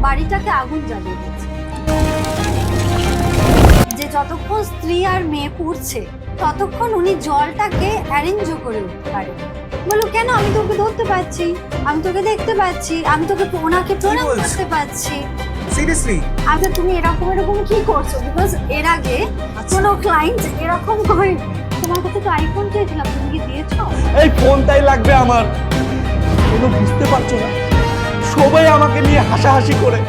বাড়িটাকে আগুন জ্বালিয়ে দিয়েছে। যে যতক্ষণ স্ত্রী আর মেয়ে পুড়ছে ততক্ষণ উনি জলটাকে অ্যারেঞ্জও করে উঠতে পারেন। বলো কেন, আমি তোকে ধরতে পারছি, আমি তোকে দেখতে পাচ্ছি, আমি তোকে ওনাকে প্রণাম বলছো? করতে পারছি। সিরিয়াসলি? আচ্ছা তুমি এরকম কি করছো? বিকজ এর আগে কোনো ক্লায়েন্ট এরকম করে তোমার কাছে তো আইফোন চেয়েছিলাম, তুমি কি দিয়েছো? এই ফোনটাই লাগবে আমার। কোনো বুঝতে পারছো না, সবাই আমাকে নিয়ে হাসাহাসি করে।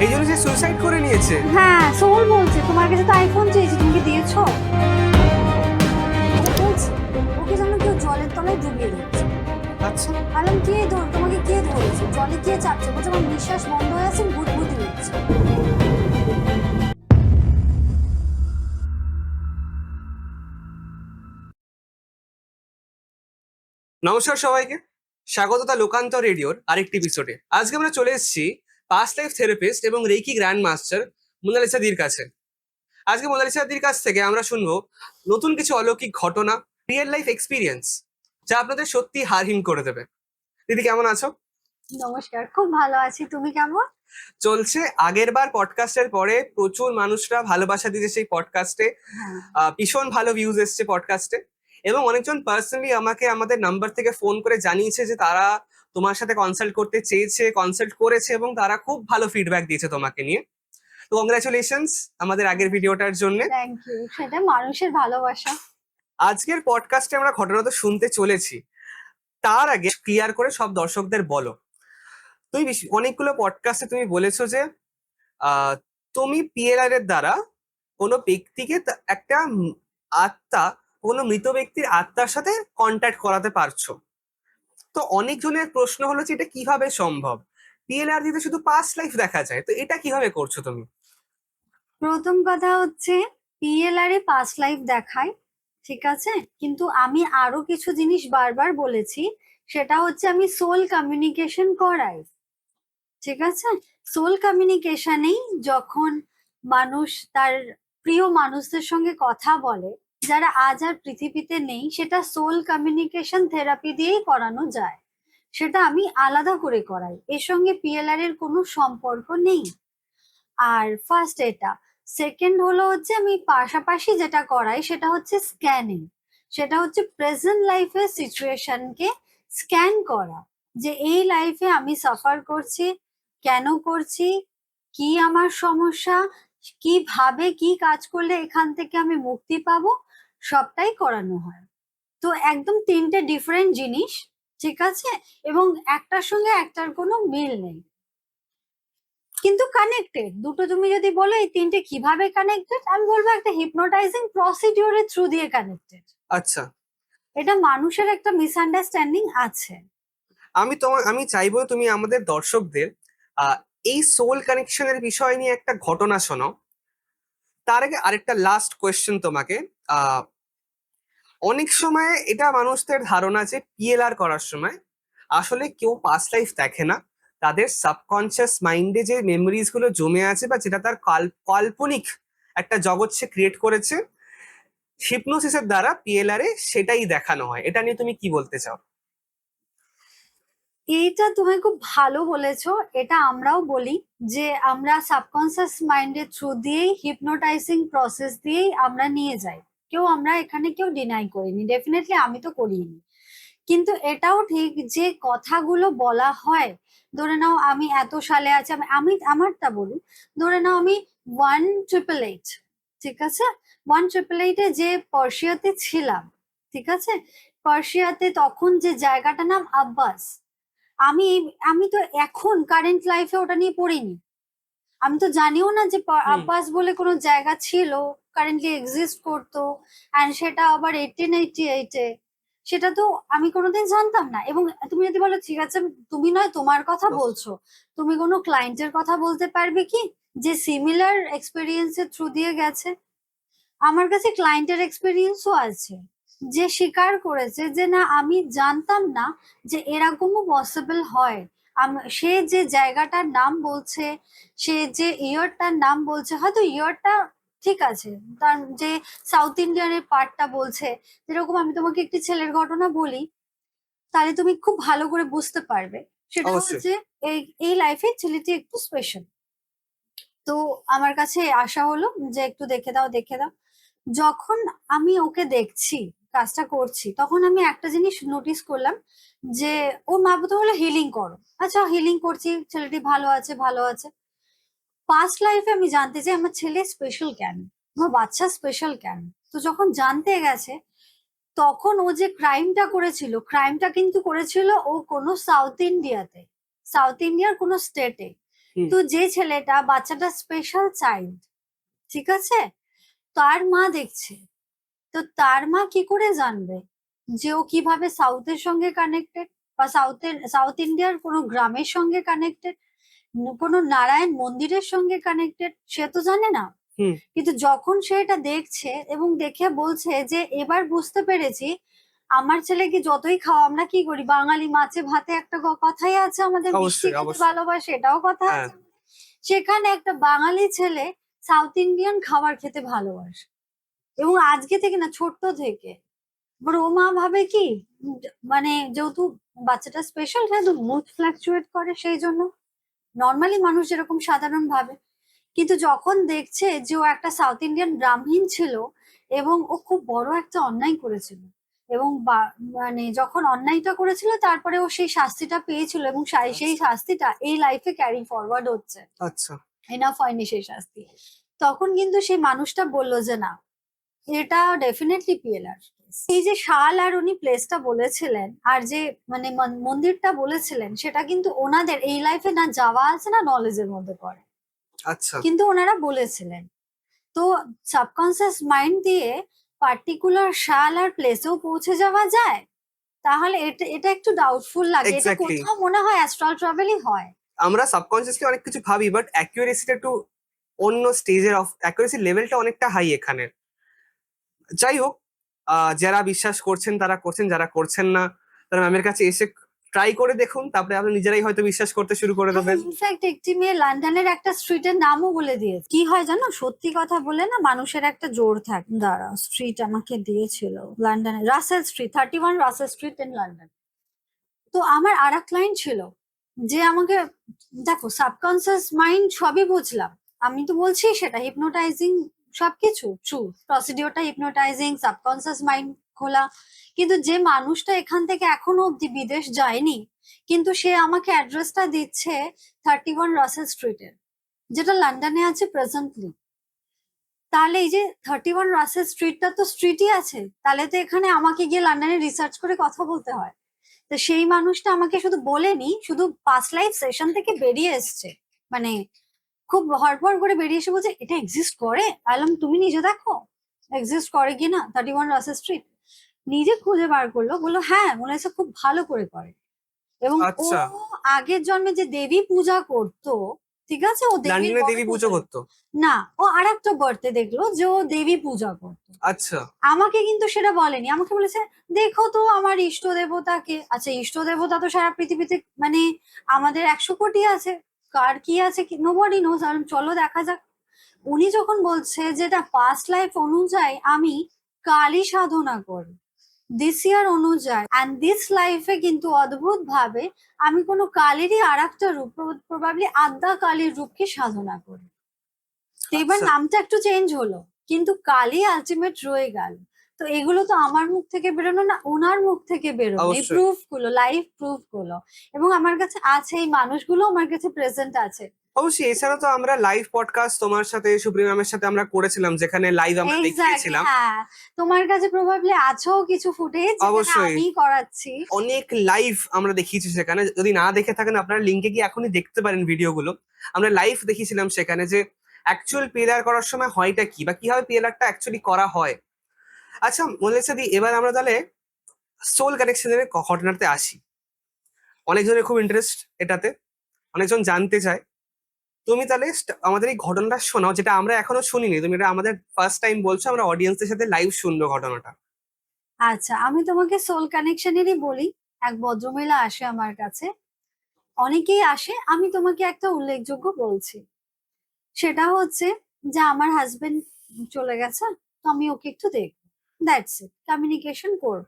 এই জন্য সে সুইসাইড করে নিয়েছে? হ্যাঁ, সোল বলছে তোমার কাছে তো আইফোন চেয়েছি, তুমি কি দিয়েছো? ও বলছে ওকে যেন কেউ জলের তলায় ডুবিয়ে দিচ্ছে। আচ্ছা, আলম কে তোমাকে কে ধরেছে? জলে কে চাপছে? বলছে আমার নিঃশ্বাস বন্ধ হয়ে আছে, ভূতভূতি হচ্ছে। নমস্কার সবাইকে, স্বাগত দা লোকান্তর রেডিওর আরেকটি এপিসোডে। আজকে আমরা চলে এসেছি পাস্ট লাইফ থেরাপিস্ট এবং রেকি গ্র্যান্ড মাস্টার মোনালিসা দির কাছে। আজকে মোনালিসা দির কাছ থেকে আমরা শুনবো নতুন কিছু অলৌকিক ঘটনা, রিয়েল লাইফ এক্সপিরিয়েন্স, যা আপনাদের সত্যি হারহীন করে দেবে। দিদি কেমন আছো? নমস্কার, খুব ভালো আছি, তুমি কেমন? চলছে। আগের বার পডকাস্টের পরে প্রচুর মানুষরা ভালোবাসা দিয়েছে সেই পডকাস্টে, হ্যাঁ, ভীষণ ভালো ভিউজ এসছে পডকাস্টে, এবং অনেকজন পার্সোনালি আমাকে আমাদের নাম্বার থেকে ফোন করে জানিয়েছে যে তারা তোমার সাথে কনসাল্ট করতে চেয়েছে, কনসাল্ট করেছে এবং তারা খুব ভালো ফিডব্যাক দিয়েছে তোমাকে নিয়ে। তো কংগ্রাচুলেশনস আমাদের আগের ভিডিওটার জন্য। Thank you. সেটা মানুষের ভালোবাসা। আজকের পডকাস্টে আমরা ঘটনা তো শুনতে চলেছি, তার আগে ক্লিয়ার করে সব দর্শকদের বলো, তুমি অনেকগুলো পডকাস্টে তুমি বলেছো যে আহ, তুমি পিএলআর এর দ্বারা কোনো ব্যক্তিকে একটা আত্মা, কোনো মৃত ব্যক্তির আত্মার সাথে কন্ট্যাক্ট করাতে পারছো। তো অনেকজনের প্রশ্ন হলো যে এটা কিভাবে সম্ভব? পিএলআর দিতে শুধু পাস্ট লাইফ দেখা যায়, তো এটা কিভাবে করছো তুমি? প্রথম কথা হচ্ছে পিএলআর এ পাস্ট লাইফ দেখায়, ঠিক আছে, কিন্তু আমি আরো কিছু জিনিস বারবার বলেছি। সেটা হচ্ছে আমি সোল কমিউনিকেশন করাই, ঠিক আছে। সোল কমিউনিকেশনেই যখন মানুষ তার প্রিয় মানুষদের সঙ্গে কথা বলে যারা আজ আর পৃথিবীতে নেই, সেটা সোল কমিউনিকেশন থেরাপি দিয়েই করানো যায়। সেটা আমি আলাদা করে করাই, এর সঙ্গে পিএলআর এর কোনো সম্পর্ক নেই। আর ফার্স্ট এটা। সেকেন্ড হলো হচ্ছে আমি পাশাপাশি যেটা করাই সেটা হচ্ছে স্ক্যানিং। সেটা হচ্ছে প্রেজেন্ট লাইফের সিচুয়েশনকে স্ক্যান করা, যে এই লাইফে আমি সাফার করছি, কেন করছি, কি আমার সমস্যা, কিভাবে কি কাজ করলে এখান থেকে আমি মুক্তি পাবো, সবটাই করানো হয়। তো একদম তিনটে ডিফারেন্ট জিনিস, ঠিক আছে, এবং একটার সঙ্গে একটার কোনো মিল নেই, কিন্তু কানেক্টেড দুটো। তুমি যদি বলো এই তিনটে কিভাবে কানেক্টেড, আমি বলবো একটা হিপনোটাইজিং প্রসিডিওরের থ্রু দিয়ে কানেক্টেড। আচ্ছা, এটা মানুষের একটা মিসআন্ডারস্ট্যান্ডিং আছে। আমি চাইবো তুমি আমাদের দর্শকদের আহ এই সোল কানেকশনের বিষয় নিয়ে একটা ঘটনা শোনাও। তার আগে আরেকটা লাস্ট কোয়েশ্চেন তোমাকে। আহ অনেক সময় এটা মানুষদের ধারণা যে পিএলআর করার সময় আসলে কেউ পাস্ট লাইফ দেখে না, তাদের সাবকনসিয়াস মাইন্ডে যে মেমোরিজ গুলো জমে আছে বা যেটা তার কাল্পনিক একটা জগৎ সে ক্রিয়েট করেছে, হিপনোসিসের দ্বারা পিএলআর এ সেটাই দেখানো হয়। এটা নিয়ে তুমি কি বলতে চাও? এইটা তুমি খুব ভালো বলেছো। এটা আমরাও বলি যে আমরা সাবকনসিয়াস মাইন্ডের থ্রু দিয়েই হিপনোটাইজিং প্রসেস দিয়েই আমরা নিয়ে যাই। আমরা এখানে কেউ ডিনাই করিনি, ডেফিনেটলি আমি তো করিনি। কিন্তু এটাও ঠিক যে কথাগুলো বলা হয়, ধরে নাও আমি এত সালে আছি, আমি আমারটা বলি। ধরে নাও আমি 1888, ঠিক আছে, 1888-এ যে পার্সিয়াতে ছিলাম, ঠিক আছে, পার্সিয়াতে তখন যে জায়গাটার নাম আব্বাস। আমি আমি তো এখন কারেন্ট লাইফে ওটা নিয়ে পড়িনি, আমি তো জানিও না যে হুম। আব্বাস বলে কোনো জায়গা ছিল, কারেন্টলি এক্সিস্ট করতো, অ্যান্ড সেটা আবার 1888-এ। সেটা তো আমি কোনোদিন জানতাম না। এবং তুমি যদি বলো ঠিক আছে, তুমি নয় তোমার কথা বলছো, তুমি কোনো ক্লায়েন্টের কথা বলতে পারবে কি যে সিমিলার এক্সপিরিয়েন্সের থ্রু দিয়ে গেছে? আমার কাছে ক্লায়েন্টের এক্সপিরিয়েন্সও আছে, যে স্বীকার করেছে যে না আমি জানতাম না যে এরকমও পসিবল হয়। সে যে জায়গাটার নাম বলছে, সে যে ইয়ারটার নাম বলছে, হয়তো ইয়ারটা ঠিক আছে, তার যে সাউথ ইন্ডিয়ানের পার্টটা বলছে, যেরকম আমি তোমাকে একটি ছেলের ঘটনা বলি, তাহলে তুমি খুব ভালো করে বুঝতে পারবে। সেটা অবশ্যই। হচ্ছে এই এই লাইফে ছেলেটি একটু স্পেশাল, তো আমার কাছে আসা হলো যে একটু দেখে দাও দেখে দাও। যখন আমি ওকে দেখছি, কাজটা করছি, তখন আমি একটা জিনিস নোটিস করলাম যে ওর মা তো হলো হিলিং করো। আচ্ছা, হিলিং করছি, ছেলেটি ভালো আছে ভালো আছে। পাস্ট লাইফে আমি জানতে চাই আমার ছেলে স্পেশাল কেন, আমার বাচ্চা স্পেশাল কেন। তো যখন জানতে গেছে, তখন ও যে ক্রাইমটা করেছিল, ক্রাইমটা কিন্তু করেছিল ও কোনো সাউথ ইন্ডিয়াতে, সাউথ ইন্ডিয়ার কোনো স্টেটে। হুম। তো যে ছেলেটা, বাচ্চাটা স্পেশাল চাইল্ড, ঠিক আছে, তার মা দেখছে। তো তার মা কি করে জানবে যে ও কিভাবে সাউথের সঙ্গে কানেক্টেড, বা সাউথ ইন্ডিয়ার কোনো গ্রামের সঙ্গে কানেক্টেড, কোনো নারায়ণ মন্দিরের সঙ্গে কানেক্টেড, সে তো জানে না। হুম। কিন্তু যখন সে এটা দেখছে এবং দেখে বলছে যে এবার বুঝতে পেরেছি, আমার ছেলেকে যতই খাওয়া, আমরা কি করি, বাঙালি মাছে ভাতে একটা কথাই আছে আমাদের, মিষ্টি অবশ্যই খেতে অবশ্যই। ভালোবাসে, এটাও কথা হ্যাঁ। আছে। সেখানে একটা বাঙালি ছেলে সাউথ ইন্ডিয়ান খাবার খেতে ভালোবাসে, এবং আজকে থেকে না, ছোট্ট থেকে। এবার ও মা ভাবে কি, মানে যেহেতু বাচ্চাটা স্পেশাল, যেহেতু মুড ফ্লাকচুয়েট করে, সেই জন্য নর্মালি মানুষ যেরকম সাধারণ ভাবে। কিন্তু যখন দেখছে যে ও একটা সাউথ ইন্ডিয়ান ব্রাহ্মণ ছিল এবং ও খুব বড় একটা অন্যায় করেছিল, এবং মানে যখন অন্যায়টা করেছিল তারপরে ও সেই শাস্তিটা পেয়েছিল, এবং সেই শাস্তিটা এই লাইফে ক্যারি ফরওয়ার্ড হচ্ছে, আচ্ছা। এনাফ হয়নি সেই শাস্তি। তখন কিন্তু সেই মানুষটা বললো যে না, এটা ডেফিনেটলি পিএলআর। এই যে শাল আর উনি প্লেসটা বলেছিলেন, আর যে মানে মন্দিরটা বলেছিলেন, সেটা কিন্তু ওনাদের এই লাইফে না যাওয়া আছে না নলেজের মধ্যে পড়ে, আচ্ছা। কিন্তু ওনারা বলেছিলেন। তো সাবকনসিয়াস মাইন্ড দিয়ে পার্টিকুলার শাল আর প্লেসেও পৌঁছে যাওয়া যায়, তাহলে এটা এটা একটু ডাউটফুল লাগে। এটা এক্স্যাক্টলি। কোথাও মনে হয় অ্যাস্ট্রাল ট্রাভেলই হয়। আমরা সাবকনসিয়াসলি অনেক কিছু ভাবি, বাট অ্যাকুরেসিটা একটু অন্য স্টেজের, অফ অ্যাকুরেসি লেভেলটা অনেকটা হাই এখানে। যাই হোক, যারা বিশ্বাস করছেন তারা করছেন, যারা করছেন না তারা ম্যামের কাছে এসে ট্রাই করে দেখুন, তারপরে আপনি নিজেরাই হয়তো বিশ্বাস করতে শুরু করে দেবেন। ইনফ্যাক্ট একটি মেয়ে লন্ডনের একটা স্ট্রিটের নামও বলে দিয়েছে। কি হয় জানো, সত্যি কথা বলে না মানুষের একটা জোর থাকে। দাঁড়া, স্ট্রিট আমাকে দিয়েছিল লন্ডনে, Russell Street, 31 Russell Street in London. তো আমার আর এক ক্লায়েন্ট ছিল যে আমাকে, দেখো সাবকনসিয়াস মাইন্ড সবই বুঝলাম, আমি তো বলছি সেটা হিপনোটাইজিং, সবকিছু ট্রু, প্রসিডিওরটা হিপনোটাইজিং, সাবকনসিয়াস মাইন্ড খোলা। কিন্তু যে মানুষটা এখান থেকে এখনো অব্দি বিদেশ যায়নি, কিন্তু সে আমাকে অ্যাড্রেসটা দিচ্ছে 31 রাসেল স্ট্রিটের, যেটা লন্ডনে আছে প্রেজেন্টলি। তাহলে এই যে 31 রাসেল স্ট্রিটটা তো স্ট্রিটই আছে, তাহলে তো এখানে আমাকে গিয়ে লন্ডনে রিসার্চ করে কথা বলতে হয়। তো সেই মানুষটা আমাকে শুধু বলেনি, শুধু পাস্ট লাইফ সেশন থেকে বেরিয়ে এসছে, মানে খুব হড়বড় করে বেরিয়ে এসে বলছে এটা এক্সিস্ট করে। আলম তুমি নিজে দেখো এক্সিস্ট করে কিনা 31 রাসেল স্ট্রিট। নিজে খুঁজে বার করলো, বললো হ্যাঁ মনে হচ্ছে খুব ভালো করে করে। এবং ও আচ্ছা। আগের জন্মে যে দেবী পূজা করতো, ঠিক আছে, ও দেবীর লন্ডনে বড় দেবী পুজো পূজারী। করতো? না, ও আরেকটা বার্থে দেখলো যে ও দেবী পূজা করতো। আচ্ছা। আমাকে কিন্তু সেটা বলেনি, আমাকে বলেছে দেখো তো আমার ইষ্ট দেবতাকে। আচ্ছা, ইষ্ট দেবতা তো সারা পৃথিবীতে, মানে আমাদের 100 কোটি আছে, কার কি আছে নোবডি নোজ, চলো দেখা যাক। উনি যখন বলছে যেটা পাস্ট লাইফ অনুযায়ী আমি কালী সাধনা করি, দিস ইয়ার অনুযায়ী অ্যান্ড দিস লাইফে কিন্তু অদ্ভুত ভাবে আমি কোনো কালীরই আর একটা রূপ, প্রবাবলি আদ্যা কালীর রূপকে সাধনা করি। তো এবার আচ্ছা। নামটা একটু চেঞ্জ হলো, কিন্তু কালই আলটিমেট রয়ে গেল। তো এগুলো তো আমার মুখ থেকে বেরোনো না, ওনার মুখ থেকে বেরোনো, এই অবশ্যই। প্রুফ গুলো, লাইভ প্রুফ গুলো, এবং আমার কাছে আছে, এই মানুষগুলো আমার কাছে প্রেজেন্ট আছে। অবশ্যই, এছাড়া তো আমরা লাইভ পডকাস্ট তোমার সাথে, সুপ্রিম ম্যামের সাথে আমরা করেছিলাম, যেখানে লাইভ আমরা এক্স্যাক্টলি, দেখিয়েছিলাম। হ্যাঁ, তোমার কাছে প্রবাবলি আছেও কিছু ফুটেজ যেখানে অবশ্যই। আমি করাচ্ছি। অনেক লাইভ আমরা দেখিয়েছি সেখানে, যদি না দেখে থাকেন আপনারা লিঙ্কে গিয়ে এখনই দেখতে পারেন ভিডিওগুলো। আমরা লাইভ দেখিয়েছিলাম সেখানে যে অ্যাকচুয়াল পিএলআর করার সময় হয়টা কি, বা কিভাবে পিএলআরটা অ্যাকচুয়ালি করা হয়। আচ্ছা মোনালিসা দি, এবার আমরা তাহলে সোল কানেকশনের ঘটনাতে আসি। অনেকজনের খুব ইন্টারেস্ট এটাতে, অনেকজন জানতে চায়। তুমি তাহলে আমাদের এই ঘটনাটা শোনাও, যেটা আমরা এখনো শুনিনি, তুমি এটা আমাদের ফার্স্ট টাইম বলছো, আমরা অডিয়েন্সের সাথে লাইভ শুনবো ঘটনাটা। আচ্ছা, আমি তোমাকে সোল কানেকশনেরই বলি। এক ভদ্রমহিলা আসে আমার কাছে, অনেকেই আসে, আমি তোমাকে একটা উল্লেখযোগ্য বলছি। সেটা হচ্ছে যে আমার হাজবেন্ড চলে গেছে, তো আমি ওকে একটু দেখবো, দ্যাটস ইট, কমিউনিকেশন করব।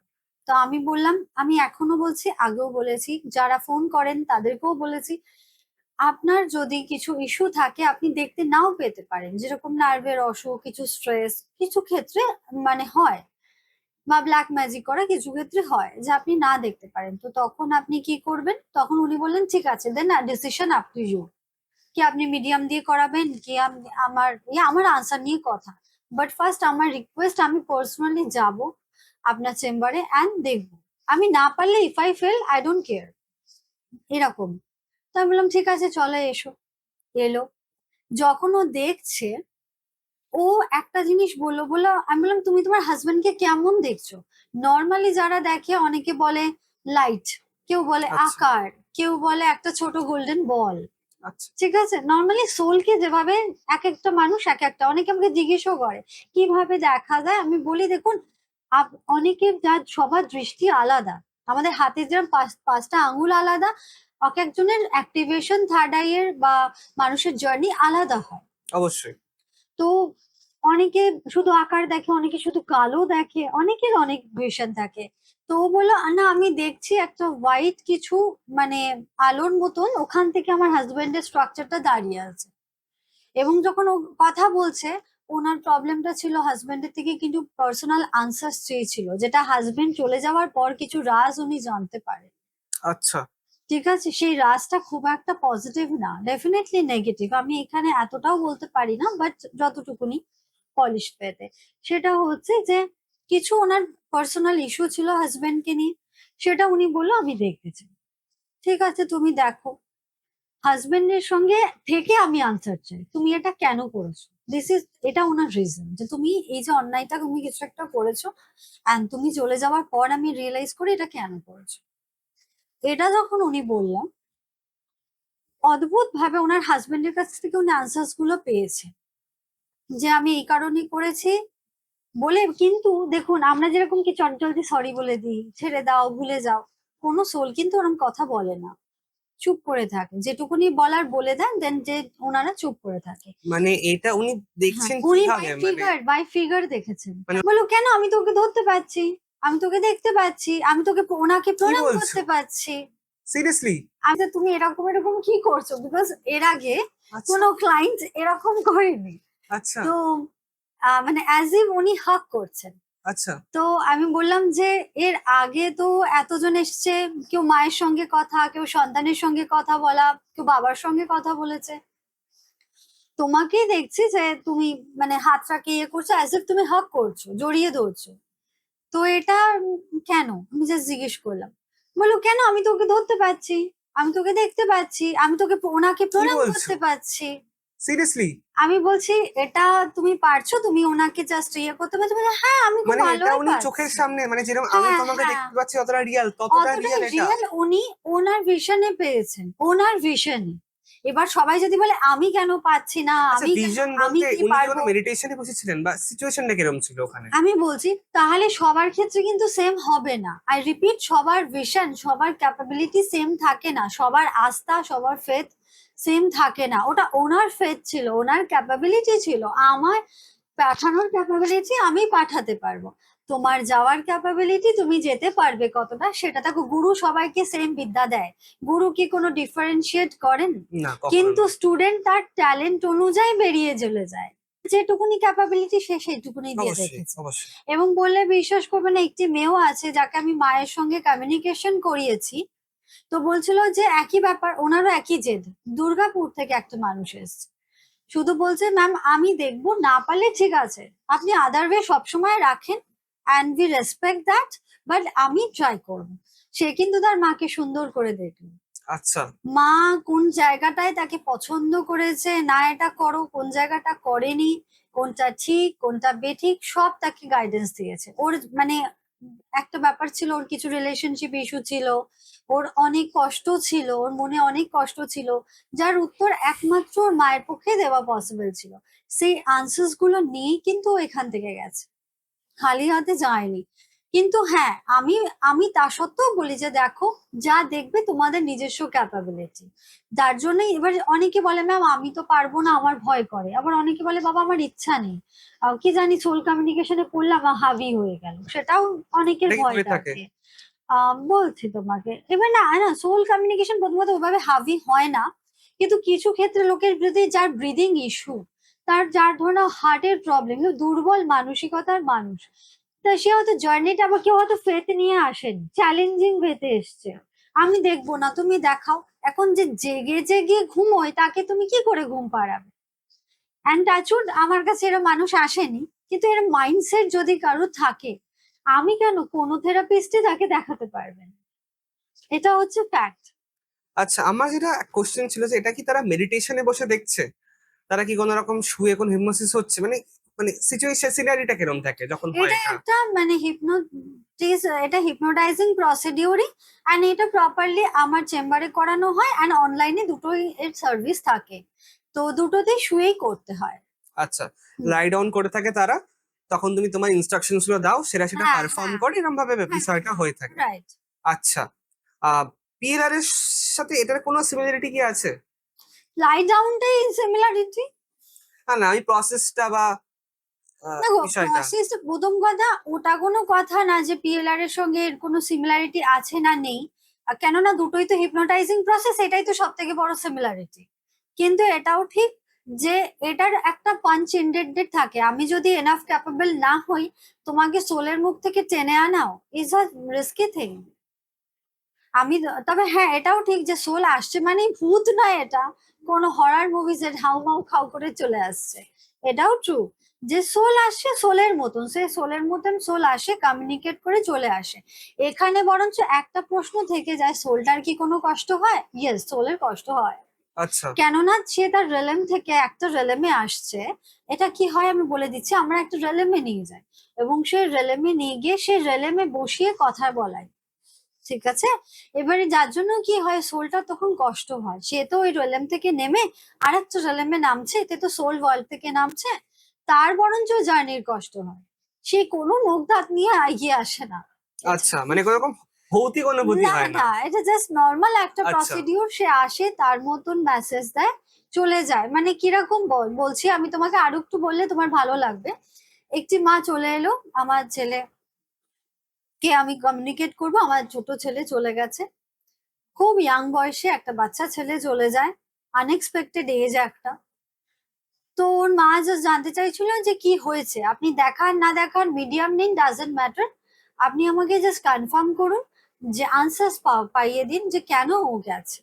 তো আমি বললাম, আমি এখনো বলছি, আগেও বলেছি, যারা ফোন করেন তাদেরকেও বলেছি, আপনার যদি কিছু ইস্যু থাকে আপনি দেখতে নাও পেতে পারেন, যেরকম নার্ভের অসুখ, কিছু স্ট্রেস, কিছু ক্ষেত্রে মানে হয়, বা ব্ল্যাক ম্যাজিক করা কিছু ক্ষেত্রে হয় যে আপনি না দেখতে পারেন। তো তখন আপনি কি করবেন? তখন উনি বললেন ঠিক আছে, দেন ডিসিশন আপ টু ইউ, কি আপনি মিডিয়াম দিয়ে করাবেন, কি আমার আনসার নিয়ে কথা। বাট ফার্স্ট আমার রিকোয়েস্ট, আমি পার্সোনালি যাব আপনার চেম্বারে অ্যান্ড দেখবো। আমি না পারলে if I fail I don't care, এরকম। তো আমি বললাম ঠিক আছে চলে এসো। এলো, যখন ও দেখছে, ও একটা জিনিস বললো, আমি বললাম তুমি তোমার হাজবেন্ডকে কেমন দেখছো? নর্মালি যারা দেখে অনেকে বলে লাইট, কেউ বলে আচ্ছা। আকার, কেউ বলে একটা ছোট গোল্ডেন বল। আচ্ছা, ঠিক আছে, নর্মালি সোলকে যেভাবে এক একটা মানুষ এক একটা, অনেকে আমাকে জিজ্ঞেসও করে কিভাবে দেখা যায়। আমি বলি দেখুন, অনেকের সবার দৃষ্টি আলাদা, আমাদের হাতের যেরকম পাঁচটা আঙ্গুল আলাদা, এক একজনের অ্যাক্টিভেশন থার্ড আই এর বা মানুষের জার্নি আলাদা হয়। অবশ্যই। তো অনেকে শুধু আকার দেখে, অনেকে শুধু কালো দেখে, অনেকের অনেক ভিশন থাকে। তো ও বললো না আমি দেখছি একটা হোয়াইট কিছু মানে আলোর মতন, ওখান থেকে আমার হাজবেন্ডের স্ট্রাকচারটা দাঁড়িয়ে আছে। এবং যখন ও কথা বলছে, ওনার প্রবলেমটা ছিল হাজবেন্ডের থেকে কিন্তু পার্সোনাল আনসার চেয়েছিল, যেটা হাজবেন্ড চলে যাওয়ার পর কিছু রাজ উনি জানতে পারেন। আচ্ছা, ঠিক আছে, সেই রাজটা খুব একটা পজিটিভ না, ডেফিনেটলি নেগেটিভ, আমি এখানে এতটাও বলতে পারি না, বাট যতটুকুনি পলিশ পেতে, সেটা হচ্ছে যে কিছু ওনার পার্সোনাল ইস্যু ছিল হাজবেন্ডকে নিয়ে, সেটা উনি বললো আমি দেখতে চাই। ঠিক আছে তুমি দেখো, হাজবেন্ডের সঙ্গে থেকে আমি আনসার চাই, তুমি এটা কেন করেছো, এটা ওনার রিজন, যে তুমি এই যে অন্যায়টা তুমি কিছু একটা করেছো এন্ড তুমি চলে যাওয়ার পর আমি রিয়েলাইজ করি এটা কেন করেছো। এটা যখন উনি বললাম, অদ্ভুত ভাবে ওনার হাজবেন্ডের কাছ থেকে উনি আনসার্স গুলো পেয়েছে, যে আমি এই কারণে করেছি বলে। কিন্তু দেখুন, আমরা যেরকম কি চটজলদি সরি বলে দিই, ছেড়ে দাও, ভুলে যাও, কোনো সোল কিন্তু ওরকম কথা বলে না, চুপ করে থাকে, যেটুকুনি বলার বলে দেন, দেন যে ওনারা চুপ করে থাকে। মানে এটা উনি হ্যাঁ, দেখছেন উনি কিভাবে? মানে বাই ফিগার দেখেছেন। মানে বলো কেন, আমি তোকে ধরতে পারছি, আমি তোকে দেখতে পাচ্ছি, আমি তোকে ওনাকে কি প্রণাম বলছো? করতে পারছি। সিরিয়াসলি? আমি তো, তুমি এরকম এরকম কি করছো, বিকজ এর আগে আচ্ছা, কোনো ক্লায়েন্ট এরকম করেনি। আচ্ছা, তো মানে অ্যাজ ইফ উনি হাক করছেন। আচ্ছা। তো আমি বললাম যে এর আগে তো এতজন এসছে, কেউ মায়ের সঙ্গে কথা, কেউ সন্তানের সঙ্গে কথা বলা, কেউ বাবার সঙ্গে কথা বলেছে, তোমাকেই দেখছি যে তুমি মানে হাতটাকে ইয়ে করছো, অ্যাজ ইফ তুমি হাক করছো, জড়িয়ে ধরছো। তো এটা কেন, আমি জাস্ট জিজ্ঞেস করলাম। বললো কেন, আমি তোকে ধরতে পারছি, আমি তোকে দেখতে পাচ্ছি, আমি তোকে ওনাকে কি প্রণাম বলছো? করতে পারছি। সিরিয়াসলি? আমি বলছি এটা তুমি পারছো, তুমি ওনাকে জাস্ট ইয়ে করতে পারছো? বলে, হ্যাঁ আমি খুব মানে এটা ভালোই উনি চোখের পারছি। সামনে, মানে যেরকম আমি হ্যাঁ তোমাকে হ্যাঁ, দেখতে পাচ্ছি অতটা রিয়াল, ততটা অতটাই রিয়াল এটা? রিয়েল, উনি ওনার ভিশনে পেয়েছেন, ওনার ভিশনে। এবার সবাই যদি বলে আমি কেন পাচ্ছি না, আচ্ছা, আমি কেন, ভিশন আমি বলতে কি উনি কি পারবো, কোনো মেডিটেশনে বসেছিলেন, বা সিচুয়েশনটা কিরকম ছিল ওখানে? আমি বলছি তাহলে সবার ক্ষেত্রে কিন্তু সেম হবে না। আই রিপিট, সবার ভিশন, সবার ক্যাপাবিলিটি সেম থাকে না, সবার আস্থা, সবার ফেথ সেম থাকে না। ওটা ওনার ফেথ ছিল, ওনার ক্যাপাবিলিটি ছিল, আমার পাঠানোর ক্যাপাবিলিটি আমি পাঠাতে পারবো, তোমার যাওয়ার ক্যাপাবিলিটি তুমি যেতে পারবে কতটা সেটা। দেখো, গুরু সবাইকে সেম বিদ্যা দেয়, গুরু কি কোনো ডিফারেন্সিয়েট করেন? না, কখনো কিন্তু না। স্টুডেন্ট তার ট্যালেন্ট অনুযায়ী বেরিয়ে চলে যায়, যেটুকুনি ক্যাপাবিলিটি সে সেইটুকুনি দিয়ে অবশ্যই, রেখেছে। অবশ্যই। এবং বললে বিশ্বাস করবে না, একটি মেয়েও আছে যাকে আমি মায়ের সঙ্গে কমিউনিকেশন করিয়েছি। তো বলছিল যে একই ব্যাপার, ওনারও একই জেদ, দুর্গাপুর থেকে একটা মানুষ এসছে, শুধু বলছে ম্যাম আমি দেখবো, না পারলে ঠিক আছে, আপনি আদার ওয়ে সবসময় রাখেন and we respect that, but আমি ট্রাই করবো। সে কিন্তু তার মাকে সুন্দর করে দেখলো, আচ্ছা, মা কোন জায়গাটায় তাকে পছন্দ করেছে, না এটা করো, কোন জায়গাটা করেনি, কোনটা ঠিক কোনটা বেঠিক, সব তাকে গাইডেন্স দিয়েছে। ওর মানে একটা ব্যাপার ছিল, ওর কিছু রিলেশনশিপ ইস্যু ছিল, ওর অনেক কষ্ট ছিল, ওর মনে অনেক কষ্ট ছিল, যার উত্তর একমাত্র ওর মায়ের পক্ষে দেওয়া পসিবল ছিল। সেই আনসার্স গুলো নিয়েই কিন্তু ও এখান থেকে গেছে, খালি হাতে যায়নি। কিন্তু হ্যাঁ, আমি আমি তা সত্ত্বেও বলি যে দেখো, যা দেখবে তোমাদের নিজস্ব ক্যাপাবিলিটি, যার জন্যই। এবার অনেকে বলে ম্যাম আমি তো পারবো না, আমার ভয় করে, আবার অনেকে বলে বাবা আমার ইচ্ছা নেই, কি জানি সোল কমিউনিকেশনে পড়লাম হাবি হয়ে গেল, সেটাও অনেকের এটা কি ভয় হয়ে থাকে? থাকে। বলছি তোমাকে, এবার না না, সোল কমিউনিকেশন প্রথমত ওইভাবে হাবি হয় না, কিন্তু কিছু ক্ষেত্রে লোকের যদি যার ব্রিদিং ইস্যু, যার ধরো হার্টের প্রবলেম, দুর্বল মানসিকতার মানুষ, তা সে হয়তো জার্নিটা, আবার কেউ হয়তো ফেথ নিয়ে আসেনি, চ্যালেঞ্জিং ফেথে এসছে। আমি দেখবো না, তুমি দেখাও। এখন যে জেগে জেগে ঘুমোয় তাকে তুমি কি করে ঘুম পাড়াবে? অ্যান্ড টাচউড আমার কাছে এরকম মানুষ আসেনি, কিন্তু এর মাইন্ডসেট যদি কারো থাকে, আমি কেন, কোনো থেরাপিস্টই তাকে দেখাতে পারবেন। এটা হচ্ছে ফ্যাক্ট। আচ্ছা, আমার যেটা কোশ্চেন ছিল যে এটা কি তারা মেডিটেশনে বসে দেখছে, তারা কি কোনো রকম শুয়ে কোন হিপনোসিস হচ্ছে, মানে মানে সিচুয়েশন সিনারিটা কিরকম থাকে যখন হয় এটা এটা? একটা মানে এটা হিপনোটাইজিং প্রসিডিউরই, অ্যান্ড এটা প্রপারলি আমার চেম্বারে করানো হয়, অ্যান্ড অনলাইনে দুটোই এর সার্ভিস থাকে, তো দুটোতেই শুয়েই করতে হয়। আচ্ছা, হুম। লাই ডাউন করে থাকে তারা, তখন তুমি তোমার ইনস্ট্রাকশনস গুলো দাও, সেটা সেটা হ্যাঁ, পারফর্ম হ্যাঁ, করে, এরকম ভাবে বিষয়টা হয়ে থাকে। রাইট। আচ্ছা, পিএলআর এর সাথে এটার কোনো সিমিলারিটি কি আছে? লাই ডাউনটাই সিমিলারিটি। না, আমি প্রসেসটা বা দেখো, বিষয়টা। প্রসেস, প্রথম কথা ওটা কোনো কথা না যে পিএলআর এর সঙ্গে এর কোনো সিমিলারিটি আছে না নেই, কেননা দুটোই তো হিপনোটাইজিং প্রসেস, এটাই তো সব থেকে বড় সিমিলারিটি। কিন্তু এটাও ঠিক যে এটার একটা পাঞ্চ ইনডেন্টেড থাকে, আমি যদি এনাফ ক্যাপেবল না হই তোমাকে সোলের মুখ থেকে টেনে আনাও ইজ আ রিস্কি থিং। তবে হ্যাঁ, এটাও ঠিক যে সোল আসছে মানে ভূত না, এটা কোনো হরার মুভিজ এর হাউ মাউ খাও করে চলে আসছে, এটাও ট্রু যে সোল আসছে সোলের মতন, সে সোলের মতন সোল আসে, কমিউনিকেট করে চলে আসে। এখানে বরঞ্চ একটা প্রশ্ন থেকে যায়, সোলটার কি কোনো কষ্ট হয়? ইয়েস, সোলের কষ্ট হয়, আচ্ছা, কেননা সে তার রেলেম থেকে একটা রেলেমে আসছে। এটা কি হয় আমি বলে দিচ্ছি, আমরা একটা রেলেমে নিয়ে যাই এবং সেই রেলেমে নিয়ে গিয়ে সেই রেলেমে বসিয়ে কথা বলাই, ঠিক আছে? এবারে যার জন্য কি হয়, সোলটা তখন কষ্ট হয়, সে তো ওই রেলেম থেকে নেমে আরেকটা রেলেমে নামছে, এতে তো সোল ওয়ার্ল্ড থেকে নামছে, তার বরঞ্চ জার্নির কষ্ট হয়, সে কোনো নখ দাঁত নিয়ে এগিয়ে আসে না। আচ্ছা, মানে কোনো রকম ভৌতিক অনুভূতি না হয় না? না, এটা জাস্ট নর্মাল একটা আচ্ছা, প্রসিডিউর, সে আসে তার মতন মেসেজ দেয়, চলে যায়। মানে কিরকম বলছি আমি তোমাকে, আরো একটু বললে তোমার ভালো লাগবে। একটি মা চলে এলো, আমার ছেলে কে আমি কমিউনিকেট করবো, আমার ছোট ছেলে চলে গেছে, খুব ইয়াং বয়সে একটা বাচ্চা ছেলে চলে যায়, আনএক্সপেক্টেড এজ একটা। তো ওর মা জাস্ট জানতে চাইছিল যে কি হয়েছে, আপনি দেখার না দেখার মিডিয়াম নিন, ডাজেন্ট ম্যাটার, আপনি আমাকে জাস্ট কনফার্ম করুন, যে আনসার্স পাইয়ে দিন যে কেন ও গেছে।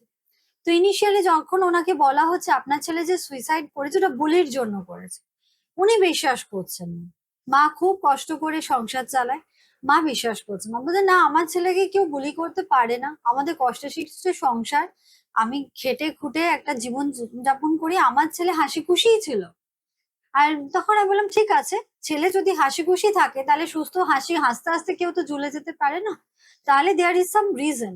তো ইনিশিয়ালি যখন ওনাকে বলা হচ্ছে আপনার ছেলে যে সুইসাইড করেছে ওটা বুলির জন্য করেছে, উনি বিশ্বাস করছেন না। মা খুব কষ্ট করে সংসার চালায়, মা বিশ্বাস করছে না, বলছে না আমার ছেলেকে কেউ বুলি করতে পারে না, আমাদের কষ্টে শিখছে সংসার, আমি খেটে খুটে একটা জীবন যাপন করি, আমার ছেলে হাসি খুশিই ছিল। আর তখন আমি বললাম ঠিক আছে, ছেলে যদি হাসি খুশি থাকে তাহলে সুস্থ হাসতে হাসতে কেউ তো ঝুলে যেতে পারে না, তাহলে দেয়ার ইজ সাম রিজন,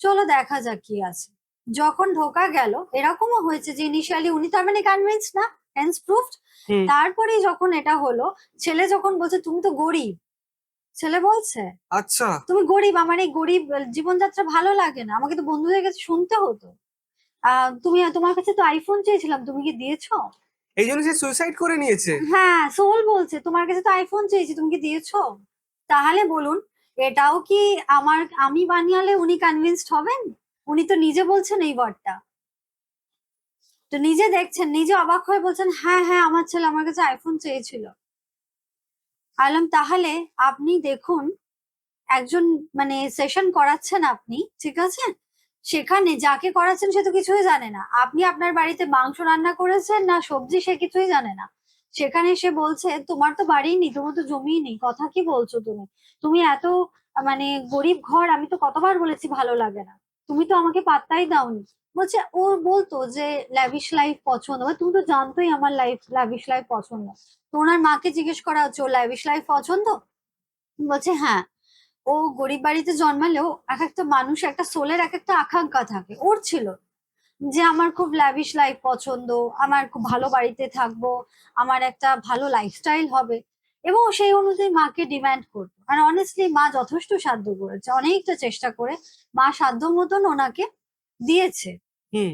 চলো দেখা যাক কি আছে। যখন ঢোকা গেল, এরকমও হয়েছে যে ইনিশিয়ালি উনি তার মানে কনভিন্স না, হেন্স প্রুফড। হুম, তারপরে যখন এটা হলো, ছেলে যখন বলছে তুমি তো গরিব, ছেলে বলছে আচ্ছা, তুমি গরিব, আমার এই গরিব জীবনযাত্রা ভালো লাগে না, আমাকে তো বন্ধুদের কাছে শুনতে হতো, তুমি, তোমার কাছে তো আইফোন চেয়েছিলাম, তুমি কি দিয়েছো? এই জন্য সে সুইসাইড করে নিয়েছে? হ্যাঁ, সোল বলছে তোমার কাছে তো আইফোন চেয়েছি, তুমি কি দিয়েছো? তাহলে বলুন, এটাও কি আমি বানিয়ালে উনি কনভিন্সড হবেন? উনি তো নিজে বলছেন এই ওয়ার্ডটা, তো নিজে দেখছেন, নিজে অবাক হয়ে বলছেন হ্যাঁ হ্যাঁ আমার ছেলে আমার কাছে আইফোন চেয়েছিল। আলম, তাহলে আপনি দেখুন, একজন মানে সেশন করাচ্ছেন আপনি, ঠিক আছে, সেখানে যাকে করাচ্ছেন সে তো কিছুই জানে না, আপনি আপনার বাড়িতে মাংস রান্না করেছেন না সবজি, সে কিছুই জানে না, সেখানে সে বলছে তোমার তো বাড়ি নেই, তোমার তো জমি নেই, কথা কি বলছো তুমি, তুমি এত মানে গরিব ঘর, আমি তো কতবার বলেছি ভালো লাগে না, তুমি তো আমাকে পাত্তাই দাওনি। বলছে, ও বলতো যে ল্যাভিশ লাইফ পছন্দ, তুমি তো জানতোই আমার ল্যাভিশ লাইফ পছন্দ। তো ওনার মাকে জিজ্ঞেস করা হচ্ছে ও ল্যাভিশ লাইফ পছন্দ, বলছে হ্যাঁ। ও গরিব বাড়িতে জন্মালেও এক একটা মানুষ একটা সোলের এক একটা আকাঙ্ক্ষা থাকে, ওর ছিল যে আমার খুব ল্যাভিশ লাইফ পছন্দ, আমার খুব ভালো বাড়িতে থাকবো, আমার একটা ভালো লাইফস্টাইল হবে, এবং সেই অনুযায়ী মাকে ডিমান্ড করতো। আর অনেস্টলি মা যথেষ্ট সাধ্য করেছে, অনেকটা চেষ্টা করে মা সাধ্য মতন ওনাকে দিয়েছে, হুম,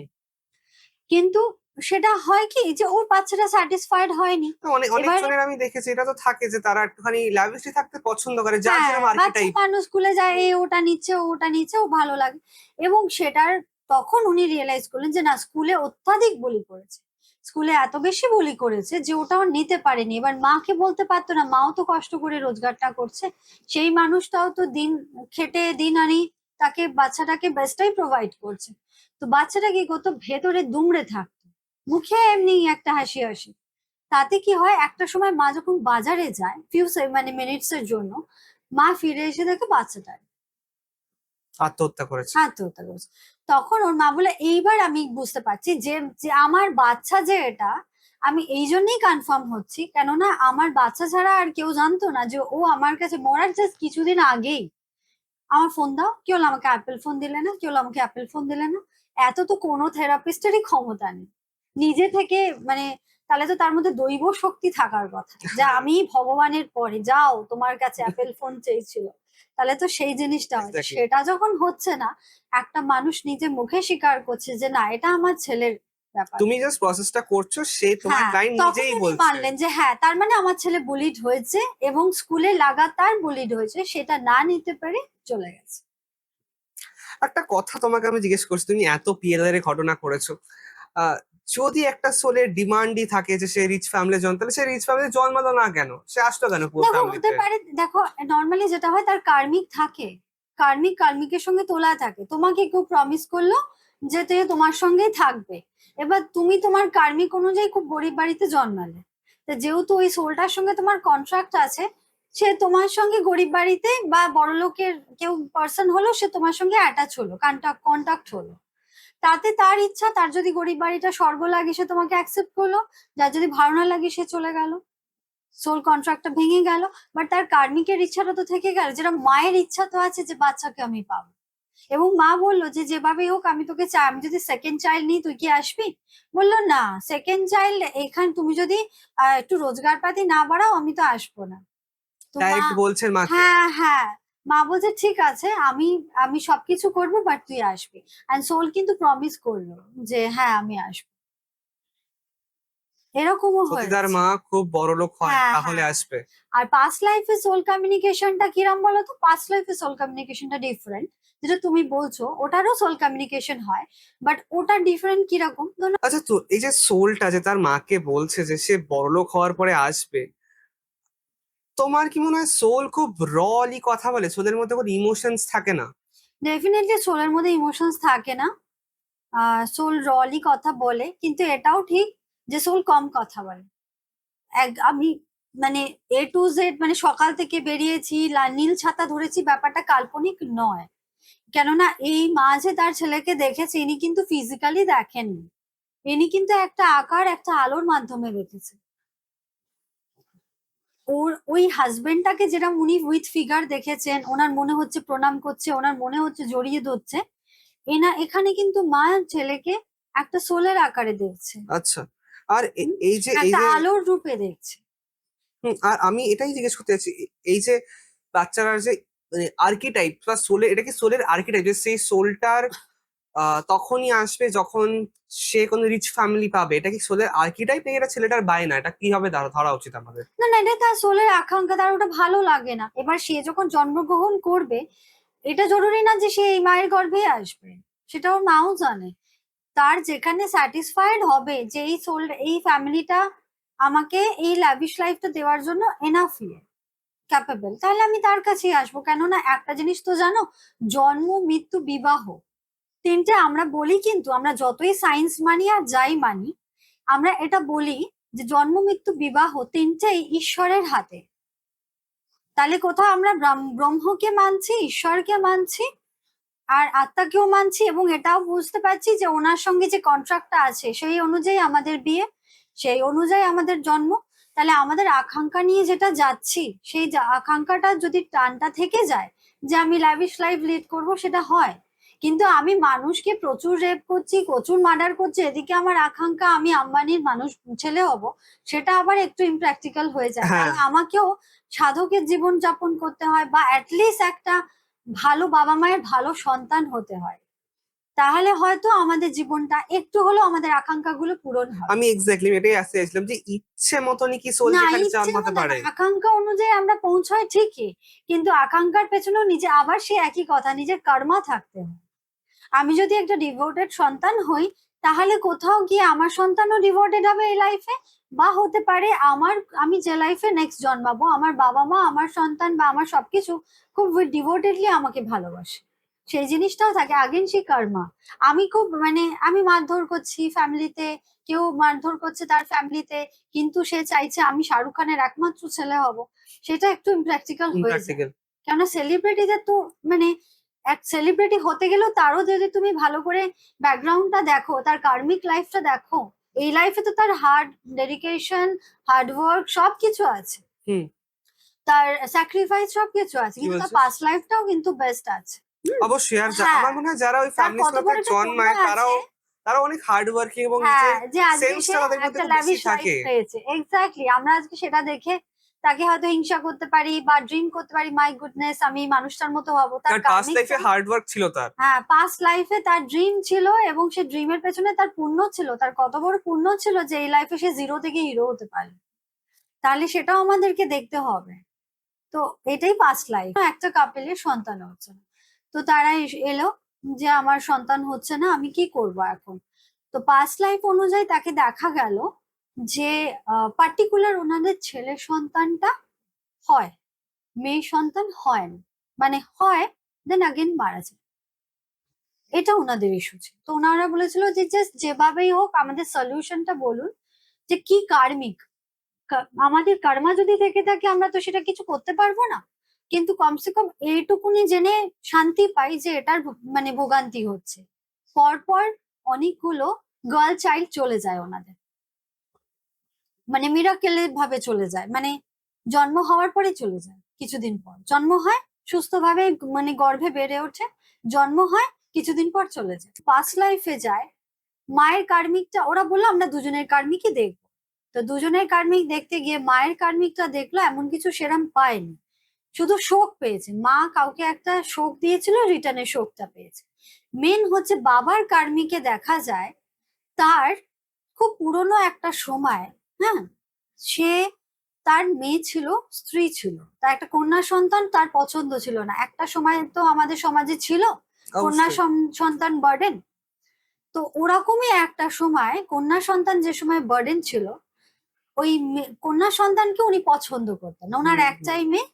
কিন্তু সেটা হয় কি যে ওর বাচ্চাটা স্যাটিসফাইড হয়নি। তো অনেক অনেক এবারে জনের আমি দেখেছি এটা তো থাকে যে তারা একটুখানি ল্যাভিশলি থাকতে পছন্দ করে, যার হ্যাঁ, যেরকম বাচ্চা আর্কিটাইপ। মানুষ স্কুলে যায়, এ ওটা নিচ্ছে ও ওটা নিচ্ছে, ও ভালো লাগে, এবং সেটার তখন উনি রিয়েলাইজ করলেন যে না, স্কুলে অত্যাধিক বুলি করেছে, স্কুলে এত বেশি বুলি করেছে যে ওটা আর নিতে পারেনি। এবার মাকে বলতে পারতো না, মাও তো কষ্ট করে রোজগারটা করছে, সেই মানুষটাও তো দিন খেটে দিন আনি তাকে বাচ্চাটাকে বেস্টটাই প্রোভাইড করছে। তো বাচ্চাটা কি করতো, ভেতরে দুমড়ে থাকতো, মুখে এমনি একটা হাসি হাসি। তাতে কি হয়, একটা সময় মা যখন বাজারে যায় মানে মিনিটস এর জন্য, মা ফিরে এসে দেখে বাচ্চাটা আত্মহত্যা করেছে। আত্মহত্যা করেছে। তখন ওর মা বলে, এইবার আমি বুঝতে পারছি যে যে আমার বাচ্চা যে এটা, আমি এই জন্যই কনফার্ম হচ্ছি, কেননা আমার বাচ্চা ছাড়া আর কেউ জানতো না যে ও আমার কাছে মরার জাস্ট কিছুদিন আগেই আমার ফোন দাও, কি হলো আমাকে অ্যাপেল ফোন দিলে না, কি হলো আমাকে অ্যাপেল ফোন দিলে না। এত তো কোনো থেরাপিস্টেরই ক্ষমতা নেই নিজে থেকে, মানে তাহলে তো তার মধ্যে দৈব শক্তি থাকার কথা, যে আমি ভগবানের পরে, যাও তোমার কাছে অ্যাপেল ফোন চেয়েছিল, তাহলে তো সেই জিনিসটা হয়। Exactly. সেটা যখন হচ্ছে না, একটা মানুষ নিজে মুখে স্বীকার করছে যে না, এটা আমার ছেলের ব্যাপার। তুমি জাস্ট প্রসেসটা করছো, সে তোমার হ্যাঁ, ক্লায়েন্ট তখন নিজেই উনি বলছে। মানলেন যে হ্যাঁ, তার মানে আমার ছেলে বুলিড হয়েছে এবং স্কুলে লাগাতার বুলিড হয়েছে, সেটা না নিতে পেরে চলে গেছে। একটা কথা তোমাকে আমি জিজ্ঞেস করছি, তুমি এত পিএলআর এর ঘটনা করেছো, আহ, যদি একটা সোলের ডিমান্ডই থাকে যে সে রিচ ফ্যামিলি জন্ম, তাহলে সে রিচ ফ্যামিলি জন্মালো না কেন, সে আসতো কেন পুরো দেখো, হতে ফ্যামিলিতে? পারে, দেখো নর্মালি যেটা হয়, তার কার্মিক থাকে, কার্মিকের সঙ্গে তোলা থাকে। তোমাকে কেউ প্রমিস করলো যে তে তোমার সঙ্গেই থাকবে, এবার তুমি তোমার কার্মিক অনুযায়ী খুব গরিব বাড়িতে জন্মালে, তো যেহেতু ওই সোলটার সঙ্গে তোমার কন্ট্রাক্ট আছে, সে তোমার সঙ্গে গরিব বাড়িতে বা বড়লোকের কেউ পার্সন হলো, সে তোমার সঙ্গে অ্যাটাচ হলো, কন্টাক্ট হলো, তাতে তার ইচ্ছা, তার যদি গরিব বাড়িটা স্বর্গ লাগে সে তোমাকে অ্যাকসেপ্ট করলো, যার যদি ভালো না লাগে সে চলে গেল, সোল কন্ট্রাক্টটা ভেঙে গেল। বাট তার কার্মিকের ইচ্ছাটা তো থেকে গেল, যেটা মায়ের ইচ্ছা তো আছে যে বাচ্চাকে আমি পাবো। এবং মা বললো যে যেভাবে হোক আমি তোকে চাই, আমি যদি সেকেন্ড চাইল্ড নিই তুই কি আসবি? বললো না, সেকেন্ড চাইল্ড এখানে তুমি যদি একটু রোজগার পাতি না বাড়াও আমি তো আসবো না। তো মা, ডাইরেক্ট বলছেন মাকে? হ্যাঁ হ্যাঁ, মা বলছে ঠিক আছে, আমি আমি সবকিছু করবো, বাট তুই আসবি। এন্ড সোল কিন্তু প্রমিস করলো যে হ্যাঁ আমি আসবো, এরকমও যদি তার হয়েছে। মা খুব বড় লোক হয় হ্যাঁ তাহলে হ্যাঁ। আসবে। আর পাস্ট লাইফে সোল কমিউনিকেশনটা কিরম বলতো, পাস্ট লাইফে সোল কমিউনিকেশনটা ডিফারেন্ট, যেটা তুমি বলছো ওটারও সোল কমিউনিকেশন হয়, বাট ওটা ডিফারেন্ট কিরকম, ধরো আচ্ছা, তো এই যে সোলটা যে তার মাকে বলছে যে সে বড়লোক হওয়ার পরে আসবে, তোমার কি মনে হয় সোল খুব রলি কথা বলে, সোলের মধ্যে কোনো ইমোশনস থাকে না? ডেফিনেটলি সোলের মধ্যে ইমোশনস থাকে না, সোল রলি কথা বলে, কিন্তু এটাও ঠিক যে সোল কম কথা বলে। আমি মানে A to Z, মানে সকাল থেকে বেরিয়েছি নীল ছাতা ধরেছি, ব্যাপারটা কাল্পনিক নয়, কেননা এই মা যে তার ছেলেকে দেখেছে, ইনি কিন্তু ফিজিক্যালি দেখেননি, ইনি কিন্তু একটা আকার, একটা আলোর মাধ্যমে দেখেছে। ওর ওই হাজবেন্ডটাকে যেটা উনি উইথ ফিগার দেখেছেন, ওনার মনে হচ্ছে প্রণাম করছে, ওনার মনে হচ্ছে জড়িয়ে ধরছে, এখানে কিন্তু মা ছেলেকে একটা সোলের আকারে দেখছে, আচ্ছা, আর এই যে একটা আলোর রূপে দেখছে। আর আমি এটাই জিজ্ঞেস করতে চাচ্ছি, এই যে বাচ্চারা যে আর্কিটাইপ বা সোলের, এটা কি সোলের আর্কিটাইপ যে সেই সোলটার তখনই আসবে যখন সে কোনো রিচ ফ্যামিলি পাবে, এটা কি সোলের আর্কিটাইপ নাকি এটা ছেলেটার বায়না, এটা কি হবে ধরা উচিত আমাদের? না না, এটা তার সোলের আকাঙ্ক্ষা, তার ওটা ভালো লাগে না। এবার সে যখন জন্মগ্রহণ করবে, এটা জরুরি না যে সে এই মায়ের গর্ভে আসবে, সেটা ওর মাও জানে। তার যেখানে স্যাটিসফাইড হবে যে এই সোল, এই ফ্যামিলিটা আমাকে এই ল্যাভিশ লাইফটা দেওয়ার জন্য এনাফ ক্যাপেবল, তাহলে আমি তার কাছেই আসবো। কেননা একটা জিনিস তো জানো, জন্ম মৃত্যু বিবাহ তিনটে আমরা বলি, কিন্তু আমরা যতই সায়েন্স মানি আর যাই মানি, আমরা এটা বলি যে জন্ম মৃত্যু বিবাহ তিনটেই ঈশ্বরের হাতে। তাহলে কোথাও আমরা ব্রহ্মকে মানছি, ঈশ্বরকে মানছি, আর আত্মাকেও মানছি, এবং এটাও বুঝতে পারছি যে ওনার সঙ্গে যে কন্ট্রাক্টটা আছে সেই অনুযায়ী আমাদের বিয়ে, সেই অনুযায়ী আমাদের জন্ম। তাহলে আমাদের আকাঙ্ক্ষা নিয়ে যেটা যাচ্ছি, সেই আকাঙ্ক্ষাটা যদি টানটা থেকে যায় যে আমি ল্যাভিশ লাইফ লিড করব, সেটা হয়। কিন্তু আমি মানুষকে প্রচুর রেপ করছি, প্রচুর মার্ডার করছি, এদিকে আমার আকাঙ্ক্ষা আমি আম্বানির মানুষ ছেলে হব, সেটা আবার একটু ইমপ্র্যাকটিক্যাল হয়ে যায়। হ্যাঁ। তাহলে আমাকেও সাধকের জীবন যাপন করতে হয়, বা অ্যাটলিস্ট একটা ভালো বাবা মায়ের ভালো সন্তান হতে হয়, তাহলে হয়তো আমাদের জীবনটা একটু হলেও আমাদের আকাঙ্ক্ষাগুলো পূরণ হবে। আমি এক্স্যাক্টলি এটাই আসতে চাইছিলাম যে ইচ্ছে মতনই কি সোল না, যেখানে ইচ্ছে জন্মাতে আমাদের পারে? আকাঙ্ক্ষা অনুযায়ী আমরা পৌঁছাই ঠিকই, কিন্তু আকাঙ্ক্ষার পেছনেও নিজে আবার সে একই কথা, নিজের কর্মা থাকতে হয়। আমি যদি একটা ডিভোটেড সন্তান হই, তাহলে কোথাও গিয়ে আমার সন্তানও ডিভোটেড হবে এই লাইফে, বা হতে পারে আমি যে লাইফে নেক্সট জন্মাবো, আমার বাবা মা, আমার সন্তান বা আমার সবকিছু খুব ডিভোটেডলি আমাকে ভালোবাসে। সেই জিনিসটাও থাকে, আগেন সেই কর্মা। আমি খুব আমি মারধর করছি ফ্যামিলিতে, কেউ মারধর করছে তার ফ্যামিলিতে, কিন্তু সে চাইছে আমি শাহরুখ খানের একমাত্র ছেলে হব, সেটা একটু ইমপ্র্যাকটিক্যাল হয়ে যায়। ইমপ্র্যাকটিক্যাল। কেননা সেলিব্রিটিদের তো মানে এক সেলিব্রিটি হতে গেলেও তারও যদি তুমি ভালো করে ব্যাকগ্রাউন্ডটা দেখো, তার কার্মিক লাইফটা দেখো, এই লাইফে তো তার হার্ড ডেডিকেশন, হার্ড ওয়ার্ক সবকিছু আছে, হুম। তার স্যাক্রিফাইস সবকিছু আছে, কি কিন্তু তার বলছিস? পাস্ট লাইফটাও কিন্তু বেস্ট আছে। অবশ্যই। আর হ্যাঁ, আমার মনে হয় যারা ওই তার ফ্যামিলি কত বড় একটা জন্মায় পুণ্য তারাও আছে। তারা অনেক হার্ড ওয়ার্কিং এবং হ্যাঁ, নিজের যে আজকে সে সেন্সটা তাদের মধ্যে একটা খুব বেশি ল্যাভিশ লাইফ থাকে। পেয়েছে। এক্স্যাক্টলি, আমরা আজকে সেটা দেখে তাকে হয়তো হিংসা করতে পারি বা ড্রিম করতে পারি, মাই গুডনেস আমি এই মানুষটার মতো হব। তার তার পাস্ট লাইফে কার্মিকটা, হার্ড ওয়ার্ক ছিল তার। হ্যাঁ, পাস্ট লাইফে তার ড্রিম ছিল এবং সে ড্রিমের পেছনে তার পুণ্য ছিল, তার কত বড় পুণ্য ছিল যে এই লাইফে সে জিরো থেকে হিরো হতে পারে। তাহলে সেটাও আমাদেরকে দেখতে হবে। তো এটাই পাস্ট লাইফ। একটা কাপেলের সন্তান হচ্ছে না, তো তারা এলো যে আমার সন্তান হচ্ছে না, আমি কি করব এখন। তো পাস্ট লাইফ অনুযায়ী তাকে দেখা গেল যে পার্টিকুলার ওনাদের ছেলে সন্তানটা হয়, মেয়ে সন্তান হয় না, হয় দেন আগেন মারা যায়। এটা ওনাদের ইস্যু ছিল। তো ওনারা বলেছিল যে জাস্ট যেভাবেই হোক আমাদের সলিউশনটা বলুন, যে কি কার্মিক, আমাদের কর্মা যদি থেকে থাকে আমরা তো সেটা কিছু করতে পারবো না, কিন্তু কমসে কম এইটুকুনি জেনে শান্তি পাই যে এটার ভোগান্তি হচ্ছে। পরপর অনেকগুলো গার্ল চাইল্ড চলে যায় ওনাদের, মিরাকেলের ভাবে চলে যায়, জন্ম হওয়ার পরে চলে যায়, কিছুদিন পর জন্ম হয়, সুস্থভাবে গর্ভে বেড়ে ওঠে, জন্ম হয়, কিছুদিন পর চলে যায়, পাস্ট লাইফে যায়। মায়ের কার্মিকটা ওরা বললো আমরা দুজনের কার্মিকই দেখবো। তো দুজনের কার্মিক দেখতে গিয়ে মায়ের কার্মিকটা দেখলো এমন কিছু সেরাম পায়নি, শুধু শোক পেয়েছে। মা কাউকে একটা শোক দিয়েছিল, রিটার্নের শোকটা পেয়েছে। মেন হচ্ছে বাবার কার্মিকে দেখা যায় তার খুব পুরনো একটা সময়, হ্যাঁ, সে তার মেয়ে ছিল, স্ত্রী ছিল, তার একটা কন্যা সন্তান তার পছন্দ ছিল না। একটা সময় তো আমাদের সমাজে ছিল কন্যা সন্তান বার্ডেন। তো ওরকমই একটা সময় কন্যা সন্তান যে সময় বার্ডেন ছিল, ওই কন্যা সন্তানকে উনি পছন্দ করতেন। ওনার একটাই মেয়ে,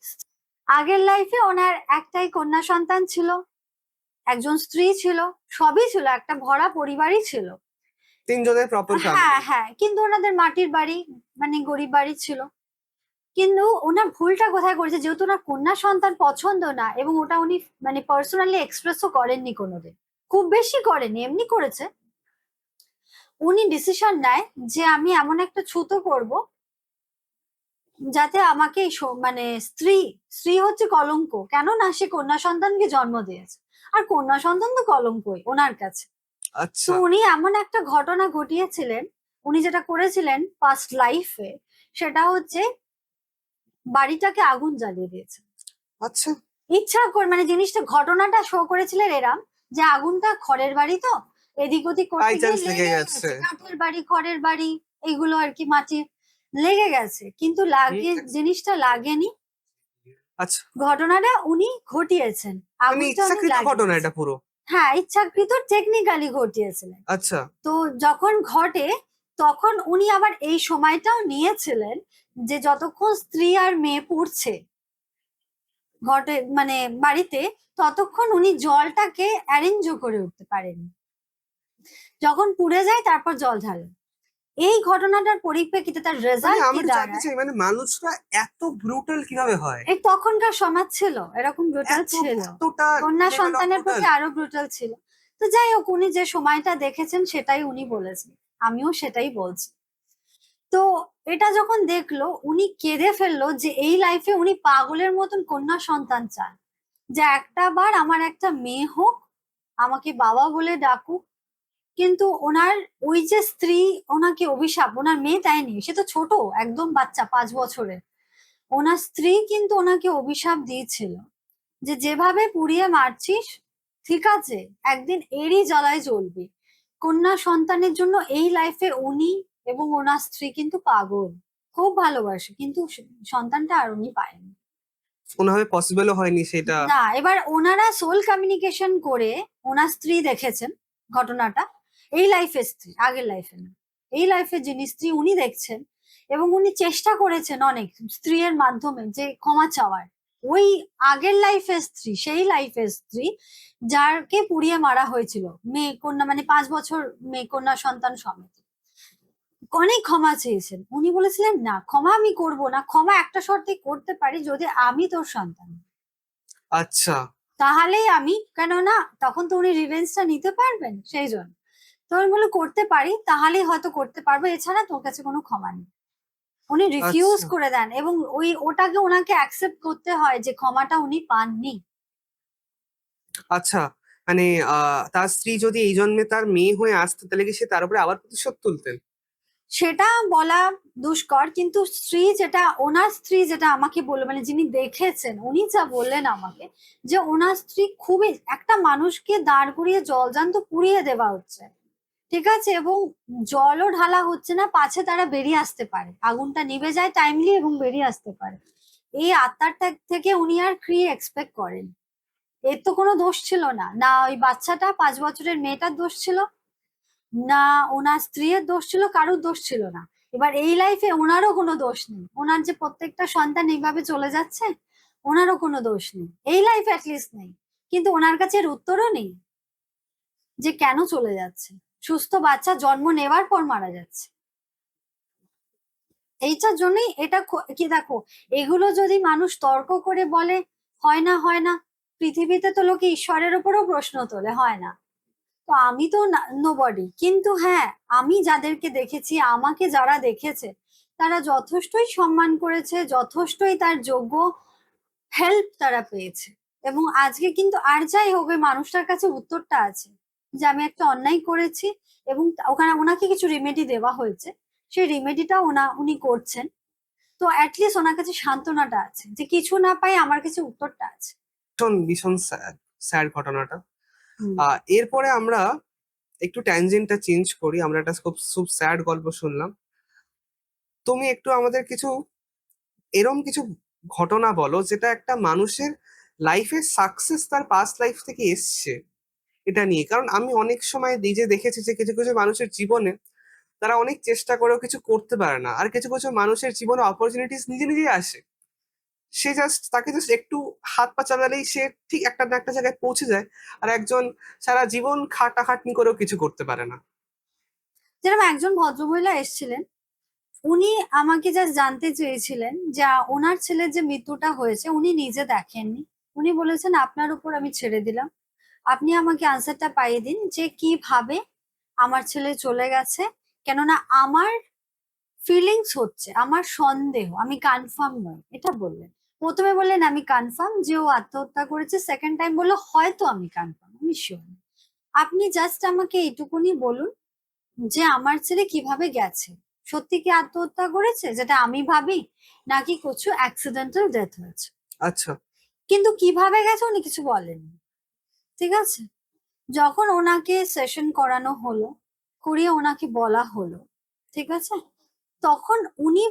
আগের লাইফে ওনার একটাই কন্যা সন্তান ছিল, একজন স্ত্রী ছিল, সবই ছিল, একটা ভরা পরিবারই ছিল, তিনজনের প্রপার হ্যাঁ ফ্যামিলি। হ্যাঁ, কিন্তু ওনাদের মাটির বাড়ি, গরিব বাড়ি ছিল। কিন্তু ওনার ভুলটা কোথায় করেছে, যেহেতু ওনার কন্যা সন্তান পছন্দ না, এবং ওটা উনি পার্সোনালি এক্সপ্রেসও করেননি কোনোদিন, খুব বেশি করেনি, এমনি করেছে। উনি ডিসিশন নেয় যে আমি এমন একটা ছুতো করব যাতে আমাকে স্ত্রী, স্ত্রী হচ্ছে কলঙ্ক, কেননা সে কন্যা সন্তানকে জন্ম দিয়েছে, আর কন্যা সন্তান তো কলঙ্কই ওনার কাছে। তো আচ্ছা উনি এমন একটা ঘটনা ঘটিয়েছিলেন, উনি যেটা করেছিলেন পাস্ট লাইফে, সেটা হচ্ছে বাড়িটাকে আগুন জ্বালিয়ে দিয়েছে। আচ্ছা। ইচ্ছা করে জিনিসটা, ঘটনাটা শো করেছিলেন এরাম যে আগুনটা খড়ের বাড়ি, তো এদিক ওদিক করতে বাই গিয়ে চান্স লেগে লেগে গেছে। গেছে, কাঠের বাড়ি, খড়ের বাড়ি, এগুলো আর কি, মাটি লেগে গেছে, কিন্তু জিনিসটা লাগেনি। আচ্ছা, ঘটনাটা উনি ঘটিয়েছেন, আগুনটা উনি ইচ্ছাকৃত ঘটনা লাগিয়েছেন। এটা পুরো। হ্যাঁ, ইচ্ছাকৃত টেকনিক্যালি ঘটিয়েছিলেন। আচ্ছা। তো যখন ঘটে তখন উনি আবার এই সময়টাও নিয়েছিলেন যে যতক্ষণ স্ত্রী আর মেয়ে পুড়ছে ঘটে বাড়িতে, ততক্ষণ উনি জলটাকে অ্যারেঞ্জও করে উঠতে পারেননি। যখন পুড়ে যায় তারপর জল ঢালেন। এই ঘটনাটার পরিপ্রেক্ষিতে তার রেজাল্ট কি আমি জানতে দাঁড়ায়, চাই মানুষরা এত ব্রুটাল কিভাবে হয়? এই তখনকার সমাজ ছিল এরকম, ব্রুটাল ছিল, এতটা কন্যা level of সন্তানের brutal? প্রতি আরো ব্রুটাল ছিল। তো যাই হোক, উনি যে সময়টা দেখেছেন সেটাই উনি বলেছেন, আমিও সেটাই বলছি। তো এটা যখন দেখলো উনি কেঁদে ফেললো যে এই লাইফে উনি পাগলের মতন কন্যা সন্তান চান, যে একটা বার আমার একটা মেয়ে হোক, আমাকে বাবা বলে ডাকুক। কিন্তু ওনার ওই যে স্ত্রী ওনাকে অভিশাপ, ওনার মেয়ে দেয়নি, সে তো ছোট একদম বাচ্চা 5 বছরের, ওনার স্ত্রী কিন্তু ওনাকে অভিশাপ দিয়েছিল যে যেভাবে পুড়িয়ে মারছিস, ঠিক আছে, একদিন এরই জ্বালায় জ্বলবি। কন্যা সন্তানের জন্য এই লাইফে উনি এবং ওনার স্ত্রী কিন্তু পাগল, খুব ভালোবাসে, কিন্তু সন্তানটা আর উনি পায়নি। কোনোভাবে পসিবলও হয়নি সেটা। না, এবার ওনারা সোল কমিউনিকেশন করে ওনার স্ত্রী দেখেছেন ঘটনাটা, এই লাইফের স্ত্রী, আগের লাইফে না, এই লাইফের যিনি স্ত্রী উনি দেখছেন, এবং উনি চেষ্টা করেছেন অনেক স্ত্রীর মাধ্যমে যে ক্ষমা চাওয়ার। ওই আগের লাইফের স্ত্রী, সেই লাইফের স্ত্রী যারকে পুড়িয়ে মারা হয়েছিল, মেয়ে কন্যা মানে 5 বছর মেয়ে কন্যা সন্তান সমেত, অনেক ক্ষমা চেয়েছেন। উনি বলেছিলেন না, ক্ষমা আমি করব না, ক্ষমা একটা শর্তে করতে পারি, যদি আমি তোর সন্তান, আচ্ছা তাহলেই আমি, কেননা তখন তো উনি রিভেঞ্জটা নিতে পারবেন, সেই জন্য। তো আমি বলে করতে পারি, তাহলেই হয়তো করতে পারবো, এছাড়া তোর কাছে কোনো ক্ষমা নেই। উনি রিফিউজ আচ্ছা করে দেন, এবং ওটাকে ওনাকে অ্যাকসেপ্ট করতে হয় যে ক্ষমাটা উনি পাননি। আচ্ছা, মানে তার স্ত্রী যদি এই জন্মে তার মেয়ে হয়ে আসতো, তাহলে কি সে তার উপরে আবার প্রতিশোধ তুলতেন? সেটা বলা দুষ্কর, কিন্তু ওনার স্ত্রী যেটা আমাকে বললো, মানে যিনি দেখেছেন উনি যা বললেন আমাকে, যে ওনার স্ত্রী খুবই, একটা মানুষকে দাঁড় করিয়ে জলজান্ত পুড়িয়ে দেওয়া হচ্ছে, ঠিক আছে, এবং জলও ঢালা হচ্ছে না, পাছে তারা বেরিয়ে আসতে পারে, আগুনটা নিভে যায় টাইমলি এবং বেরিয়ে আসতে পারে। এই আত্মার থেকে উনি আর কি এক্সপেক্ট করেন? এর তো কোনো দোষ ছিল না, না ওই বাচ্চাটা 5 বছরের মেয়েটার দোষ ছিল, না ওনার স্ত্রীর দোষ ছিল, কারোর দোষ ছিল না। এবার এই লাইফে ওনারও কোনো দোষ নেই, ওনার যে প্রত্যেকটা সন্তান এইভাবে চলে যাচ্ছে, ওনারও কোনো দোষ নেই, এই লাইফে অ্যাটলিস্ট নেই। কিন্তু ওনার কাছে এর উত্তরও নেই যে কেন চলে যাচ্ছে, সুস্থ বাচ্চা জন্ম নেওয়ার পর মারা যাচ্ছে। এইটার জন্যই এটা কি দেখো, এগুলো যদি মানুষ তর্ক করে বলে হয় না হয় না, পৃথিবীতে তো লোকে ঈশ্বরের উপরও প্রশ্ন তোলে, হয় না। তো আমি তো নোবডি, কিন্তু হ্যাঁ, আমি যাদেরকে দেখেছি, আমাকে যারা দেখেছে, তারা যথেষ্টই সম্মান করেছে, যথেষ্টই তার যোগ্য হেল্প তারা পেয়েছে। এবং আজকে কিন্তু আর যাই হোক, ওই মানুষটার কাছে উত্তরটা আছে যে আমি একটা অন্যায় করেছি, এবং ওখানে ওনাকে কিছু রেমেডি দেওয়া হয়েছে, সেই রেমেডিটা উনি করছেন। তো অ্যাটলিস্ট ওনার কাছে সান্ত্বনাটা আছে, যে কিছু না পাই আমার কাছে উত্তরটা আছে। ভীষণ ভীষণ স্যাড স্যাড ঘটনাটা। হুম। এরপরে আমরা একটু ট্যানজেন্টটা চেঞ্জ করি, আমরা একটা খুব খুব স্যাড গল্প শুনলাম। তুমি একটু আমাদের কিছু এরম কিছু ঘটনা বলো যেটা একটা মানুষের লাইফের সাকসেস তার পাস্ট লাইফ থেকে এসছে, এটা নিয়ে। কারণ আমি অনেক সময় নিজে দেখেছি যে কিছু কিছু মানুষের জীবনে তারা অনেক চেষ্টা করেও কিছু করতে পারে না, আর কিছু কিছু মানুষের জীবনে অপরচুনিটিস নিজে নিজেই আসে, সে জাস্ট তাকে জাস্ট একটু হাত পা চালালেই সে ঠিক একটা না একটা জায়গায় পৌঁছে যায়। আর একজন সারা জীবন খাটাখাটনি করেও কিছু করতে পারে না। যেরকম একজন ভদ্রমহিলা এসেছিলেন, উনি আমাকে জাস্ট জানতে চেয়েছিলেন যে ওনার ছেলের যে মৃত্যুটা হয়েছে উনি নিজে দেখেননি। উনি বলেছেন আপনার উপর আমি ছেড়ে দিলাম, আপনি আমাকে আনসারটা পাইয়ে দিন যে কিভাবে আমার ছেলে চলে গেছে। কেননা আমার ফিলিংস হচ্ছে, আমার সন্দেহ, আমি কনফার্ম নই, এটা বললেন। প্রথমে বললেন আমি কনফার্ম যে ও আত্মহত্যা করেছে, সেকেন্ড টাইম বললো হয়তো আমি কনফার্ম, আমি শিওর। আপনি জাস্ট আমাকে এইটুকুনি বলুন যে আমার ছেলে কিভাবে গেছে, সত্যি কি আত্মহত্যা করেছে যেটা আমি ভাবি, নাকি কিছু অ্যাক্সিডেন্টাল ডেথ হয়েছে। আচ্ছা কিন্তু কিভাবে গেছে উনি কিছু বলেননি, ঠিক আছে। যখন ওনাকে সেশন করানো হলো, করিয়ে ওনাকে বলা হলো, ঠিক আছে, তখন উনি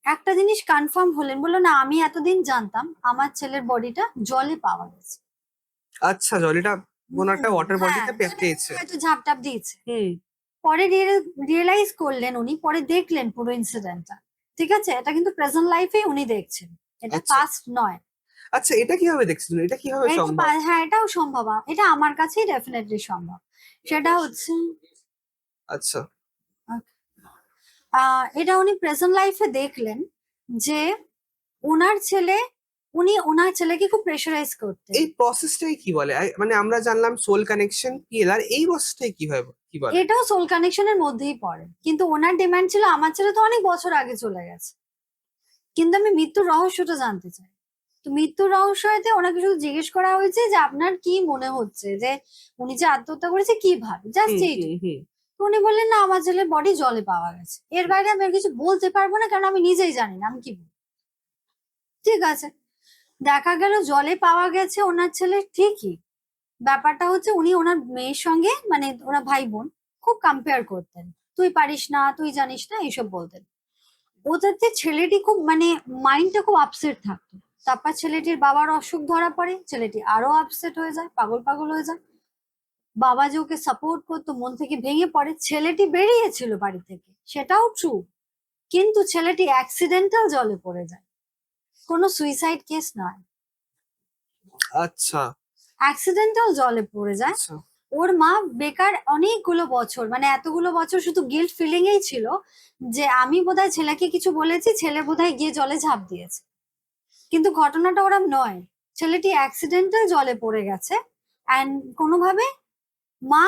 একটা জিনিস কনফার্ম হলেন, বললো না আমি এতদিন জানতাম আমার ছেলের বডিটা জলে পাওয়া গেছে। আচ্ছা, জলিটা কোনো একটা ওয়াটার হ্যাঁ, বডিতে পেয়েছে। হয়তো ঝাপটাপ দিয়েছে। হুম। পরে রিয়েলাইজ করলেন উনি, পরে দেখলেন পুরো ইনসিডেন্টটা, ঠিক আছে। এটা কিন্তু প্রেজেন্ট লাইফে উনি দেখছেন, এটা আচ্ছা পাস্ট নয়। আচ্ছা, এটা কিভাবে দেখছিলেন, এটা কিভাবে এটা সম্ভব? হ্যাঁ, এটাও সম্ভব, এটা আমার কাছেই ডেফিনেটলি সম্ভব। সেটা হচ্ছে আচ্ছা এটা উনি প্রেজেন্ট লাইফে দেখলেন যে ওনার ছেলে, উনি ওনার ছেলেকে খুব প্রেশারাইজ করতেন। এই প্রসেসটাই কি বলে? মানে আমরা জানলাম সোল কানেকশন পিএলআর, এই প্রসেসটাই কিভাবে কি বলে? এটাও সোল কানেকশনের মধ্যেই পড়ে, কিন্তু ওনার ডিমান্ড ছিল আমার ছেলে তো অনেক বছর আগে চলে গেছে, কিন্তু আমি মৃত্যুর রহস্যটা জানতে চাই। তো মৃত্যুর রহস্যতে ওনাকে শুধু জিজ্ঞেস করা হয়েছে যে আপনার কি মনে হচ্ছে যে উনি যে আত্মহত্যা করেছে কিভাবে, জাস্ট হুম হুম এইটুকু। হুম। তো উনি বললেন না আমার ছেলের বডি জলে পাওয়া গেছে, এর বাইরে আমি আর কিছু বলতে পারবো না, কারণ আমি নিজেই জানি না আমি কি বলবো। ঠিক আছে, দেখা গেল জলে পাওয়া গেছে ওনার ছেলে, ঠিকই। ব্যাপারটা হচ্ছে উনি ওনার মেয়ের সঙ্গে, মানে ওরা ভাই বোন, খুব কম্পেয়ার করতেন, তুই পারিস না, তুই জানিস না, এইসব বলতেন। ওদের ছেলেটি খুব, মানে মাইন্ডটা খুব আপসেট থাকতো। তারপর ছেলেটির বাবার অসুখ ধরা পড়ে, ছেলেটি আরো আপসেট হয়ে যায়, পাগল পাগল হয়ে যায়। বাবা যে ওকে সাপোর্ট করতো মন থেকে ভেঙে পড়ে। ছেলেটি বেরিয়েছিল বাড়ি থেকে, সেটাও ট্রু, কিন্তু ছেলেটি অ্যাক্সিডেন্টাল জলে পড়ে যায়, কোনো সুইসাইড কেস নয়, আচ্ছা অ্যাক্সিডেন্টাল জলে পড়ে যায়। আচ্ছা ওর মা বেকার অনেকগুলো বছর, মানে এতগুলো বছর শুধু গিল্ট ফিলিং এই ছিল যে আমি বোধহয় ছেলেকে কিছু বলেছি, ছেলে বোধহয় গিয়ে জলে ঝাঁপ দিয়েছে, কিন্তু ঘটনাটা ওরম নয়। ছেলেটি অ্যাক্সিডেন্টাল জলে পড়ে গেছে অ্যান্ড কোনোভাবে মা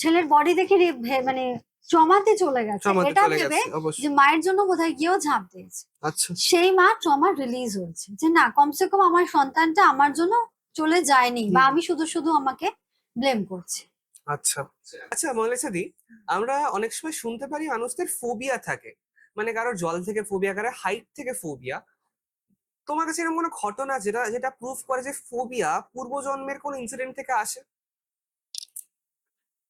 ছেলের বডি দেখে মানে ট্রমাতে চলে গেছে, ট্রমাতে এটা চলে ভেবে গেছে যে অবশ্যই। মায়ের জন্য বোধহয় গিয়েও ঝাঁপ দিয়েছে। আচ্ছা সেই মা ট্রমা রিলিজ হয়েছে যে না, কমসে কম আমার সন্তানটা আমার জন্য চলে যায়নি, বা হুম। আমি শুধু শুধু আমাকে ব্লেম করছি। আচ্ছা আচ্ছা মনালিসা দি, আমরা অনেক সময় শুনতে পারি মানুষদের ফোবিয়া থাকে, মানে কারো জল থেকে ফোবিয়া, কারো হাইট থেকে ফোবিয়া। তোমার কাছে এরকম কোনো ঘটনা যেটা যেটা প্রুফ করে যে ফোবিয়া পূর্বজন্মের কোন ইনসিডেন্ট থেকে আসে?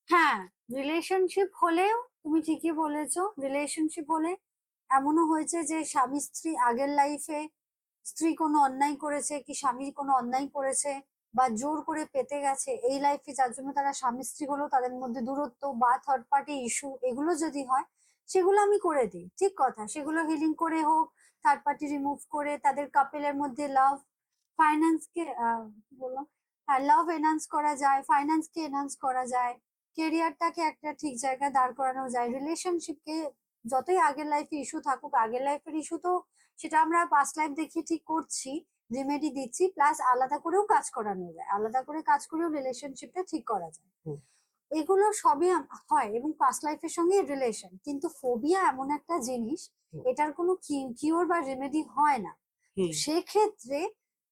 হ্যাঁ, রিলেশনশিপ হলেও তুমি ঠিকই বলেছো, রিলেশনশিপ হলে এমনও হয়েছে যে স্বামী স্ত্রী আগের লাইফে স্ত্রী কোনো অন্যায় করেছে, কি স্বামী কোনো অন্যায় করেছে, বা জোর করে পেতে গেছে এই লাইফে, যার জন্য তারা স্বামী স্ত্রী হলো, তাদের মধ্যে দূরত্ব বা থার্ড পার্টি ইস্যু এগুলো যদি হয়, সেগুলো আমি করে দিই, ঠিক কথা, সেগুলো হিলিং করে হোক, থার্ড পার্টি রিমুভ করে, তাদের কাপেলের মধ্যে লাভ ফাইন্যান্সকে কি বললাম, হ্যাঁ লাভ এনহান্স করা যায়, ফাইন্যান্সকে এনহান্স করা যায়, কেরিয়ারটাকে একটা ঠিক জায়গায় দাঁড় করানো যায়, রিলেশনশিপকে যতই আগের লাইফে ইস্যু থাকুক, আগের লাইফের ইস্যু তো সেটা আমরা পাস্ট লাইফ দেখিয়ে ঠিক করছি, রেমেডি দিচ্ছি, প্লাস আলাদা করেও কাজ করানো যায়, আলাদা করে কাজ করেও রিলেশনশিপটা ঠিক করা যায়। হুম। এগুলো সবই হয় এবং পাস্ট লাইফের সঙ্গে রিলেশন। কিন্তু ফোবিয়া এমন একটা জিনিস, হুম। এটার কোনো কিওর বা রেমেডি হয় না। হুম। সেক্ষেত্রে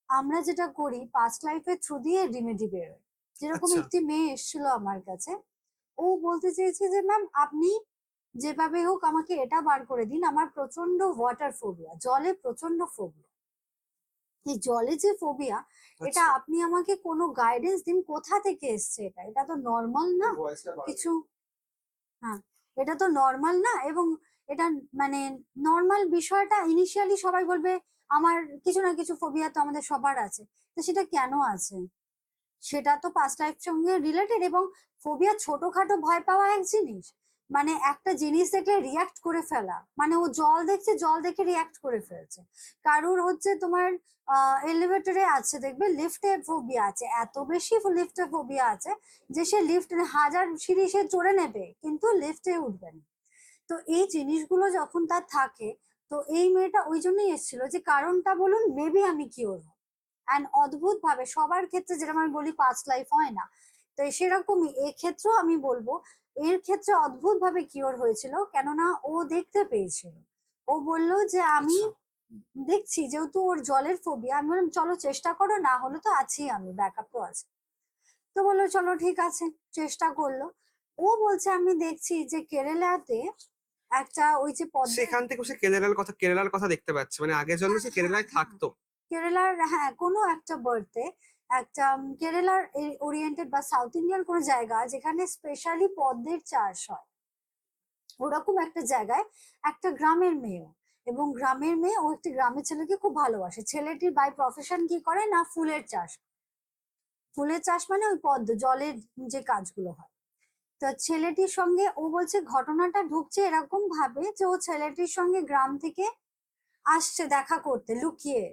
আমরা যেটা করি, পাস্ট লাইফের থ্রু দিয়ে রেমেডি বেরোয়। যেরকম আচ্ছা একটি মেয়ে এসেছিল আমার কাছে, ও বলতে চেয়েছে যে ম্যাম আপনি যেভাবে হোক আমাকে এটা বার করে দিন, আমার প্রচন্ড ওয়াটার ফোবিয়া, জলে প্রচন্ড ফোবিয়া। এই জলে যে ফোবিয়া, এটা আচ্ছা আপনি আমাকে কোনো গাইডেন্স দিন, কোথা থেকে এসছে এটা, এটা তো নর্মাল না কিছু। হ্যাঁ, এটা তো নর্মাল না, এবং এটা মানে নর্মাল বিষয়টা ইনিশিয়ালি সবাই বলবে আমার কিছু না কিছু ফোবিয়া তো আমাদের সবার আছে, তো সেটা কেন আছে, সেটা তো পাস্ট লাইফ সঙ্গে রিলেটেড। এবং ফোবিয়া ছোটখাটো ভয় পাওয়া এক জিনিস, মানে একটা জিনিস দেখে রিয়াক্ট করে ফেলা, মানে ও জল দেখছে, জল দেখে রিয়াক্ট করে ফেলছে। কারুর হচ্ছে তোমার এলিভেটরে আছে, দেখবে লিফটে ফোবিয়া আছে, এত বেশি লিফটে ফোবিয়া আছে যে সে লিফট হাজার সিঁড়ি সে চড়ে নেবে কিন্তু লিফটে উঠবে না। তো এই জিনিসগুলো যখন তার থাকে, তো এই মেয়েটা ওই জন্যই এসেছিল যে কারণটা বলুন, মেবি আমি কিওর হব। অ্যান্ড অদ্ভুত ভাবে সবার ক্ষেত্রে, যেরকম আমি বলি পাস্ট লাইফ হয় না, তো সেরকমই এক্ষেত্রেও আমি বলবো, এর ক্ষেত্রে অদ্ভুত ভাবে কিওর হয়েছিল, কেননা ও দেখতে পেয়েছিল। ও বলল যে আমি আচ্ছা দেখছি, যেহেতু ওর জলের ফোবিয়া, আমি বললাম চলো চেষ্টা করো, না হলে তো আছি আমি, ব্যাকআপ তো আছে। তো বললো চলো ঠিক আছে, চেষ্টা করলো। ও বলছে আমি দেখছি যে কেরালাতে একটা ওই যে পদ্মের, সেখান থেকে সে কেরালার কথা দেখতে পাচ্ছে, মানে আগের জন্মে সে কেরালায় থাকতো। কেরালার, হ্যাঁ কোনো একটা বার্থে, একটা কেরালার ওরিয়েন্টেড বা সাউথ ইন্ডিয়ান কোনো জায়গা যেখানে স্পেশালি পদ্মের চাষ হয়, ওরকম একটা জায়গায় একটা গ্রামের মেয়ে, এবং গ্রামের মেয়ে, ও একটি গ্রামের ছেলেকে খুব ভালোবাসে, ছেলেটির বাই প্রফেশন কি করে না ফুলের চাষ, ফুলের চাষ মানে ওই পদ্ম জলের যে কাজগুলো হয়। তো ছেলেটির সঙ্গে ও বলছে ঘটনাটা ঢুকছে এরকম ভাবে যে ও ছেলেটির সঙ্গে গ্রাম থেকে আসছে দেখা করতে লুকিয়ে।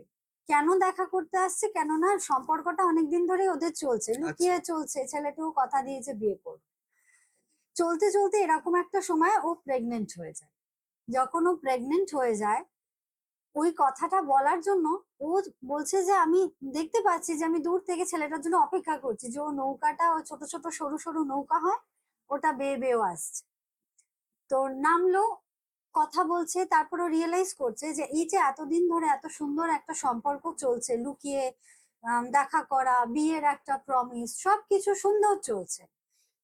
কেন দেখা করতে আসছে, কেননা সম্পর্কটা অনেকদিন ধরে ওদের চলছে, লুকিয়ে চলছে, ছেলেটিও কথা দিয়েছে বিয়ে করবে। চলতে চলতে এরকম একটা সময় ও প্রেগনেন্ট হয়ে যায়। যখন ও প্রেগনেন্ট হয়ে যায়, ওই কথাটা বলার জন্য ও বলছে যে আমি দেখতে পাচ্ছি যে আমি দূর থেকে ছেলেটার জন্য অপেক্ষা করছি, যে ও নৌকাটা, ও ছোট ছোট সরু সরু নৌকা হয়, ওটা বেয়ে বেয়েও আসছে। তো নামলো, কথা বলছে, তারপর রিয়েলাইজ করছে যে এই যে এতদিন ধরে এত সুন্দর একটা সম্পর্ক চলছে, লুকিয়ে দেখা করা, বিয়ের একটা প্রমিস, সবকিছু সুন্দর চলছে,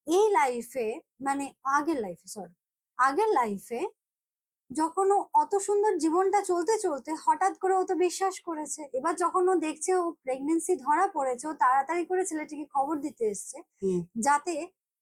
এই লাইফে, মানে আগের লাইফে যখন ও অত সুন্দর জীবনটা চলতে চলতে হঠাৎ করে ও তো বিশ্বাস করেছে। এবার যখন ও দেখছে ও প্রেগনেন্সি ধরা পড়েছে, ও তাড়াতাড়ি করে ছেলেটিকে খবর দিতে এসছে হুম। যাতে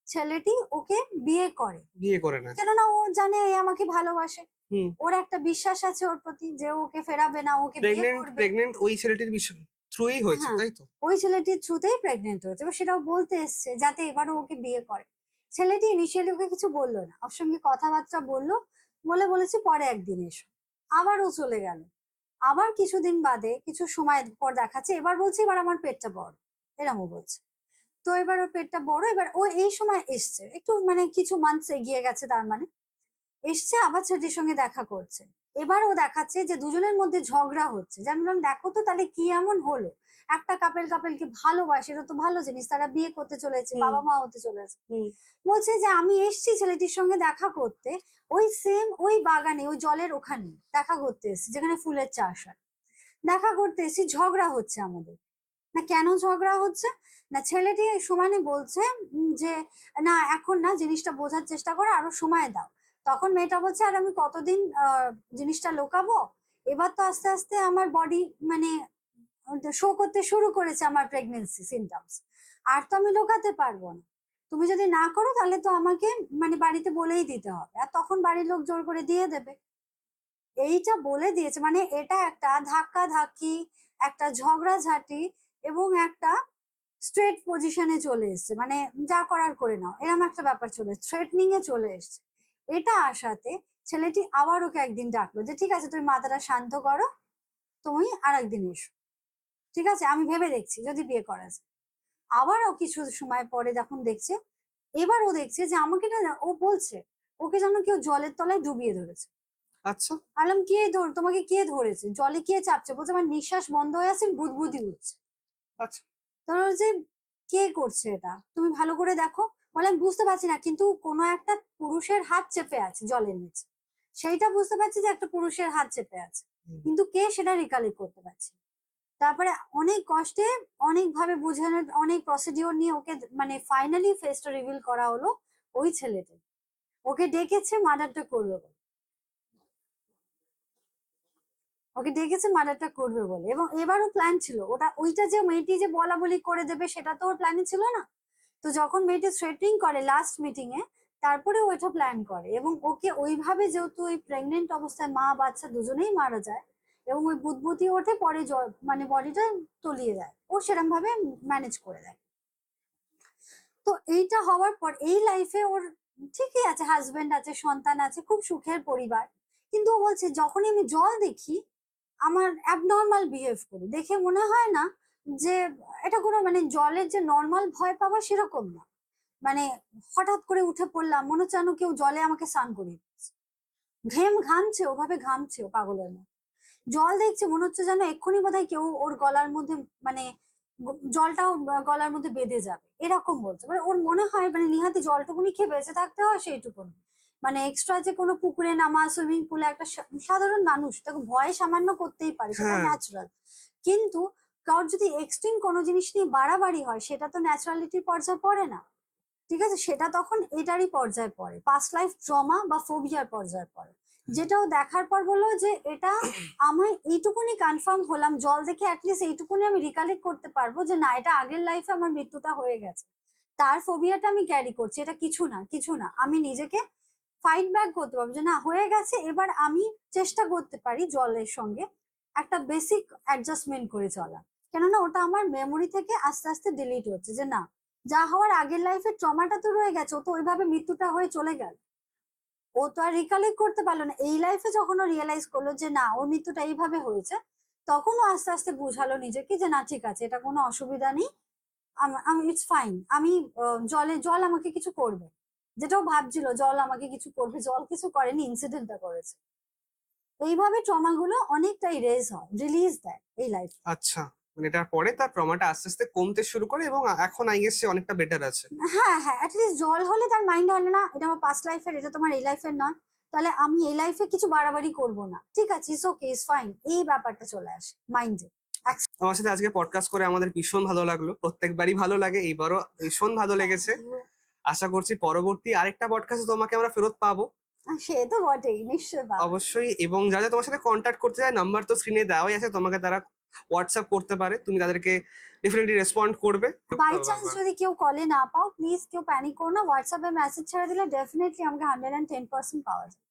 ছেলেটি ওকে বিয়ে করে, বিয়ে করে না। কেননা ও জানে এ আমাকে ভালোবাসে। হুম। ওর একটা বিশ্বাস আছে ওর প্রতি যে ওকে ফেরাবে না, ওকে বিয়ে করবে। প্রেগনেন্ট ওই ছেলেটির বিষয় থ্রুই হয়েছে, হ্যাঁ, তাই তো? ওই ছেলেটির থ্রুতেই প্রেগনেন্ট হয়েছে, এবার সেটাও বলতে এসছে যাতে এবারও ওকে বিয়ে করে। ছেলেটি ইনিশিয়ালি ওকে কিছু বললো না, ওর সঙ্গে কথাবার্তা বললো, বলেছে পরে একদিন এসো। আবারও চলে গেল। আবার কিছুদিন বাদে কিছু সময় পর দেখাচ্ছে, এবার বলছে এবার আমার পেটটা বড়, এরমও বলছে। তো এবার ওর পেটটা বড়, এবার ও এই সময় এসছে, একটু মানে কিছু মান্থস এগিয়ে গেছে, তার মানে এসছে আবার ছেলেটির সঙ্গে দেখা করছে। এবার ও দেখাচ্ছে যে দুজনের মধ্যে ঝগড়া হচ্ছে, জানলাম দেখো তো তাহলে কি এমন হলো, একটা কাপেলকে ভালোবাসে, এটা তো ভালো জিনিস, তারা বিয়ে করতে চলেছে, হুম। বাবা মা হতে চলেছে। হুম। বলছে যে আমি এসছি ছেলেটির সঙ্গে দেখা করতে, ওই সেম ওই বাগানে ওই জলের ওখানে দেখা করতে এসছি যেখানে ফুলের চাষ হয়, দেখা করতে এসছি, ঝগড়া হচ্ছে আমাদের। না কেন ঝগড়া হচ্ছে, না ছেলেটি সমানে বলছে যে না এখন না, জিনিসটা বোঝার চেষ্টা করো, আরো সময় দাও। তখন মেয়েটা বলছে আর আমি কতদিন জিনিসটা লুকাবো, এবার তো আস্তে আস্তে আমার বডি মানে শো করতে শুরু করেছে আমার প্রেগনেন্সি সিমটমস, আর তো আমি লুকাতে পারবো না। তুমি যদি না করো তাহলে তো আমাকে মানে বাড়িতে বলেই দিতে হবে, আর তখন বাড়ির লোক জোর করে দিয়ে দেবে। এইটা বলে দিয়েছে, মানে এটা একটা ধাক্কা ধাক্কি, একটা ঝগড়াঝাটি, এবং একটা স্ট্রেট পজিশনে চলে এসছে, মানে যা করার করে নাও এরকম একটা ব্যাপার চলে থ্রেটনিং এ চলে এসছে। এটা আসাতে ছেলেটি আবার ওকে একদিন ডাকলো যে ঠিক আছে তুমি মাথাটা শান্ত করো, তুমি আর একদিন এসো, ঠিক আছে আমি ভেবে দেখছি যদি বিয়ে করা যায়। আবারও কিছু সময় পরে যখন দেখছে, এবার ও দেখছে যে আমাকে না, ও বলছে ওকে যেন কেউ জলের তলায় ডুবিয়ে ধরেছে। আচ্ছা। আলাম কে তোমাকে কে ধরেছে, জলে কে চাপছে, বলছে আমার নিঃশ্বাস বন্ধ হয়ে আছে, বুদবুদি উঠছে। আচ্ছা। ধরো যে কে করছে এটা তুমি ভালো করে দেখো, বলে আমি বুঝতে পারছি না, কিন্তু কোনো একটা পুরুষের হাত চেপে আছে জলের নিচে, সেইটা বুঝতে পারছি যে একটা পুরুষের হাত চেপে আছে, হুম। কিন্তু কে সেটা রিকালেক্ট করতে পারছি না। তারপরে অনেক কষ্টে, অনেক ভাবে বোঝানোর, অনেক প্রসিডিওর নিয়ে ওকে মানে ফাইনালি ফেসটা রিভিল করা হলো ওই ছেলেটা। ওকে ডেকেছে মার্ডারটা করবে বলে, ওকে ডেকেছে মার্ডারটা করবে বলে, এবং এবারও প্ল্যান ছিল ওটা, ওইটা যে মেয়েটি যে বলা বলি করে দেবে সেটা তো ওর প্ল্যানে ছিল না। তো যখন মেয়েটি থ্রেটিং করে লাস্ট মিটিং এ, তারপরে ওইটা প্ল্যান করে, এবং ওকে ওইভাবে, যেহেতু ওই প্রেগনেন্ট অবস্থায় মা বাচ্চা দুজনেই মারা যায়, এবং ওই বুদবুদি ওঠে পরে মানে বডিটা তলিয়ে যায়, ও সেরকম ভাবে ম্যানেজ করে দেয়। তো এইটা হওয়ার পর এই লাইফে ওর ঠিকই আছে, হাজবেন্ড আছে, সন্তান আছে, খুব সুখের পরিবার, কিন্তু ও বলছে যখনই আমি জল দেখি আমার অ্যাবনর্মাল বিহেভ করি, দেখে মনে হয় না যে এটা কোনো মানে জলের যে নর্মাল ভয় পাওয়া সেরকম না, মানে হঠাৎ করে উঠে পড়লাম, মনে হচ্ছে যেন কেউ জলে আমাকে স্নান করিয়ে দিচ্ছে। ঘামছে, ওভাবে ঘামছে ও পাগলের মতো, জল দেখছে মনে হচ্ছে যেন এক্ষুনি বোধহয় কেউ ওর গলার মধ্যে মানে জলটাও গলার মধ্যে বেঁধে যাবে, এরকম বলছে, মানে ওর মনে হয় মানে নিহাতি জলটুকুনি খেয়ে বেঁচে থাকতে হয় সেইটুকুনি, মানে এক্সট্রা যে কোনো পুকুরে নামা, সুইমিং পুলে একটা সাধারণ মানুষ তাকে ভয় সামান্য করতেই পারে, সেটা হ্যাঁ। ন্যাচারাল। কিন্তু কারোর যদি এক্সট্রিম কোনো জিনিস নিয়ে বাড়াবাড়ি হয় সেটা তো ন্যাচারালিটির পর্যায়ে পড়ে না, ঠিক আছে, সেটা তখন এটারই পর্যায়ে পড়ে, পাস্ট লাইফ ট্রমা বা ফোবিয়ার পর্যায়ে পড়ে। যেটাও দেখার পর বললো যে এটা আমার এইটুকুনি কনফার্ম হলাম জল দেখে, অ্যাটলিস্ট এইটুকুনি আমি রিকালেক্ট করতে পারবো যে না এটা আগের লাইফে আমার মৃত্যুটা হয়ে গেছে, তার ফোবিয়াটা আমি ক্যারি করছি, এটা কিছু না আমি নিজেকে ফাইট ব্যাক করতে পারবো যে না হয়ে গেছে, এবার আমি চেষ্টা করতে পারি জলের সঙ্গে একটা বেসিক অ্যাডজাস্টমেন্ট করে চলা, কেননা ওটা আমার মেমোরি থেকে আস্তে আস্তে ডিলিট হচ্ছে, যে না যা হওয়ার আগের লাইফে ট্রমাটা তো রয়ে গেছে, ও তো ওইভাবে মৃত্যুটা হয়ে চলে গেল, ও তো আর রিকালেক্ট করতে পারলো না। এই লাইফে যখন ও রিয়েলাইজ করলো যে না ওর মৃত্যুটা এইভাবে হয়েছে, তখন ও আস্তে আস্তে বুঝালো নিজেকে যে না ঠিক আছে এটা কোনো অসুবিধা নেই, আমি ইটস ফাইন, আমি জল আমাকে কিছু করবে, যেটাও ভাবছিল জল আমাকে কিছু করবে, জল কিছু করেনি, ইনসিডেন্টটা করেছে। এইভাবে ট্রমা গুলো অনেকটা রিলিজ দেয় এই লাইফ। আচ্ছা, মানে এটার পরে তার ট্রমাটা আস্তে আস্তে কমতে শুরু করে এবং এখন আই গেস সে অনেকটা বেটার আছে। হ্যাঁ হ্যাঁ, অ্যাটলিস্ট জল হলে তার মাইন্ড হলে না এটা আমার পাস্ট লাইফের, এটা তোমার এই লাইফের নয়, তাহলে আমি এই লাইফে কিছু বাড়াবাড়ি করব না, ঠিক আছে ইটস ওকে ইটস ফাইন, এই ব্যাপারটা চলে আসে মাইন্ডে। তোমার সাথে আজকে পডকাস্ট করে আমাদের ভীষণ ভালো লাগলো, প্রত্যেকবারই ভালো লাগে, এইবারও ভীষণ ভালো লেগেছে। আশা করছি পরবর্তী আরেকটা পডকাস্টে তোমাকে আমরা ফেরত পাবো। সে তো বটেই, নিশ্চয়ই পাবো। অবশ্যই, এবং যারা তোমার সাথে কন্ট্যাক্ট করতে চায় নাম্বার তো স্ক্রিনে দেওয়াই আছে, তোমাকে তারা হোয়াটসঅ্যাপ করতে পারে, তুমি তাদেরকে ডেফিনেটলি রেসপন্ড করবে। বাই চান্স যদি কেউ কলে না পাও, প্লিজ কেউ প্যানিক করো না, হোয়াটসঅ্যাপে মেসেজ ছেড়ে দিলে ডেফিনেটলি আমাকে 110% পাওয়া যায়।